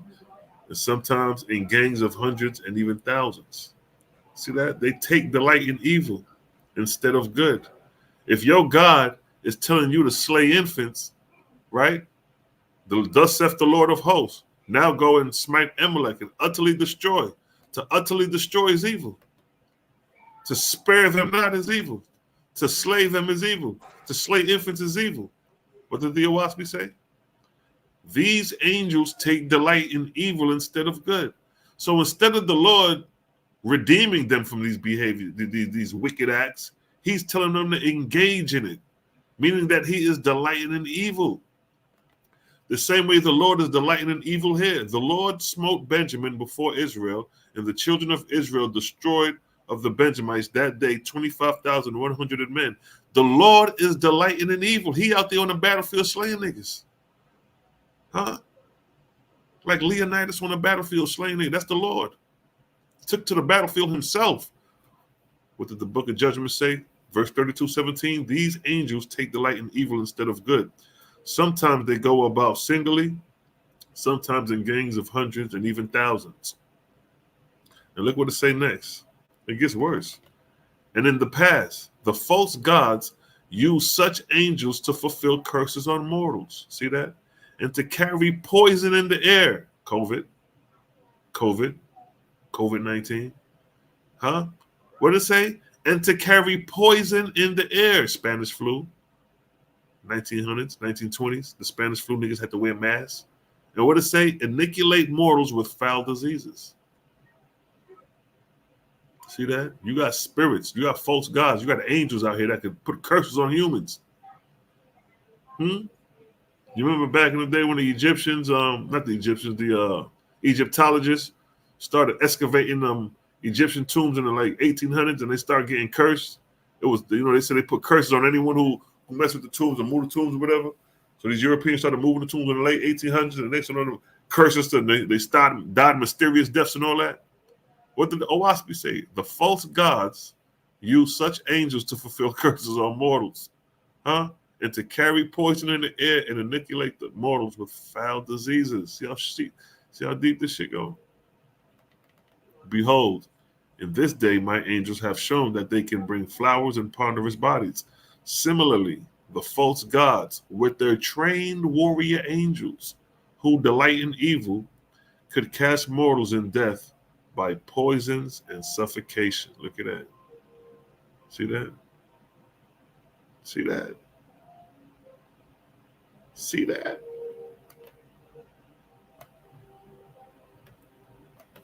and sometimes in gangs of hundreds and even thousands. See that? They take delight in evil instead of good. If your God is telling you to slay infants, right? Thus saith the Lord of hosts, now go and smite Amalek and utterly destroy. To utterly destroy is evil. To spare them not is evil. To slay them is evil. To slay infants is evil. What did the Awaspi say? These angels take delight in evil instead of good. So instead of the Lord redeeming them from these behaviors, these wicked acts, he's telling them to engage in it, meaning that he is delighting in evil. The same way the Lord is delighting in evil here. The Lord smote Benjamin before Israel, and the children of Israel destroyed of the Benjamites that day 25,100 men. The Lord is delighting in evil. He out there on the battlefield slaying niggas. Huh? Like Leonidas on the battlefield slaying niggas. That's the Lord. Took to the battlefield himself. What did the book of Judgment say? Verse 32:17. These angels take delight in evil instead of good. Sometimes they go about singly, sometimes in gangs of hundreds and even thousands. And look what it say next. It gets worse. And in the past, the false gods used such angels to fulfill curses on mortals. See that? And to carry poison in the air. COVID-19. Huh? What did it say? And to carry poison in the air. Spanish flu. 1900s, 1920s. The Spanish flu niggas had to wear masks. And what did it say? Inoculate mortals with foul diseases. See that? You got spirits. You got false gods. You got angels out here that could put curses on humans. You remember back in the day when the Egyptians, not the Egyptians, the Egyptologists started excavating Egyptian tombs in the like 1800s, and they started getting cursed. It was, they said they put curses on anyone who messed with the tombs and moved the tombs or whatever. So these Europeans started moving the tombs in the late 1800s, and they started curses to they died mysterious deaths and all that. What did the Awaspi say? The false gods use such angels to fulfill curses on mortals, huh? And to carry poison in the air and inoculate the mortals with foul diseases. See how deep this shit go? Behold, in this day my angels have shown that they can bring flowers and ponderous bodies. Similarly, the false gods, with their trained warrior angels who delight in evil, could cast mortals in death by poisons and suffocation. Look at that. See that? See that? See that?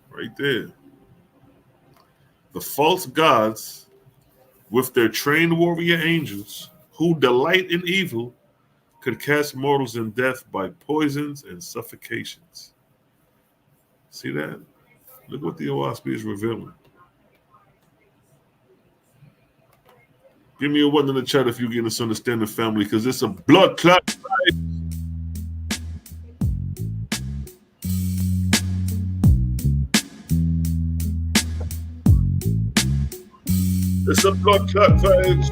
Right there. The false gods, with their trained warrior angels, who delight in evil, could cast mortals in death by poisons and suffocations. See that? Look what the OSP is revealing. Give me a 1 in the chat if you get this understanding, family, because it's a blood clot. It's a blood clot vibes.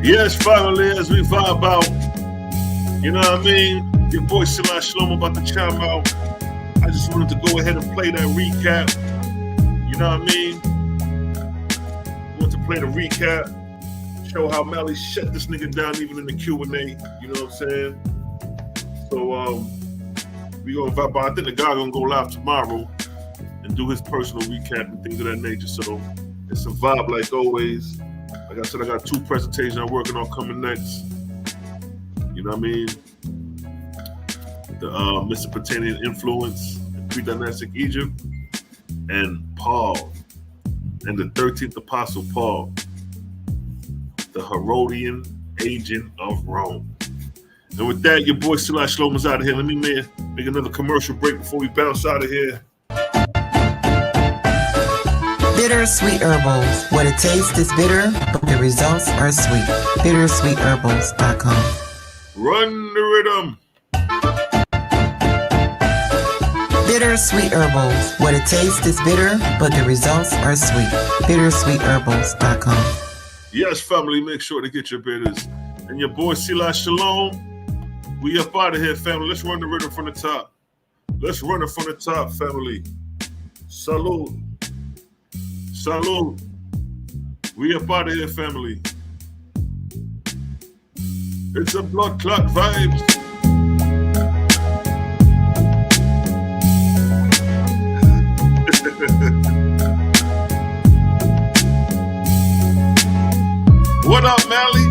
Yes, family, as we vibe out, you know what I mean? Your boy Silai Shalom about to chime out. I just wanted to go ahead and play that recap. You know what I mean? Want to play the recap, show how Mally shut this nigga down even in the Q&A. You know what I'm saying? So we gonna vibe out. I think the guy gonna go live tomorrow and do his personal recap and things of that nature. So it's a vibe like always. Like I said, I got 2 presentations I'm working on coming next. You know what I mean? The Mesopotamian influence in pre-dynastic Egypt, and Paul, and the 13th apostle Paul, the Herodian agent of Rome. And with that, your boy Silai Shalom is out of here. Let me make another commercial break before we bounce out of here. Bittersweet Herbals, where the taste is bitter, but the results are sweet. Bittersweetherbals.com. Run the rhythm. Bittersweet Herbals, where the taste is bitter, but the results are sweet. Bittersweetherbals.com. Yes, family, make sure to get your bitters. And your boy Silai Shalom, we up out of here, family. Let's run the rhythm from the top. Let's run it from the top, family. Salud. Salud. We up out of here, family. It's a blood clot vibes. What up, Mally?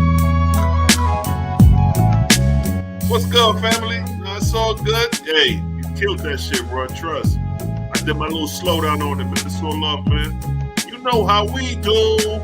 What's good, family? No, it's all good. Hey, you killed that shit, bro. Trust. I did my little slowdown on it, man. It's all love, man. You know how we do.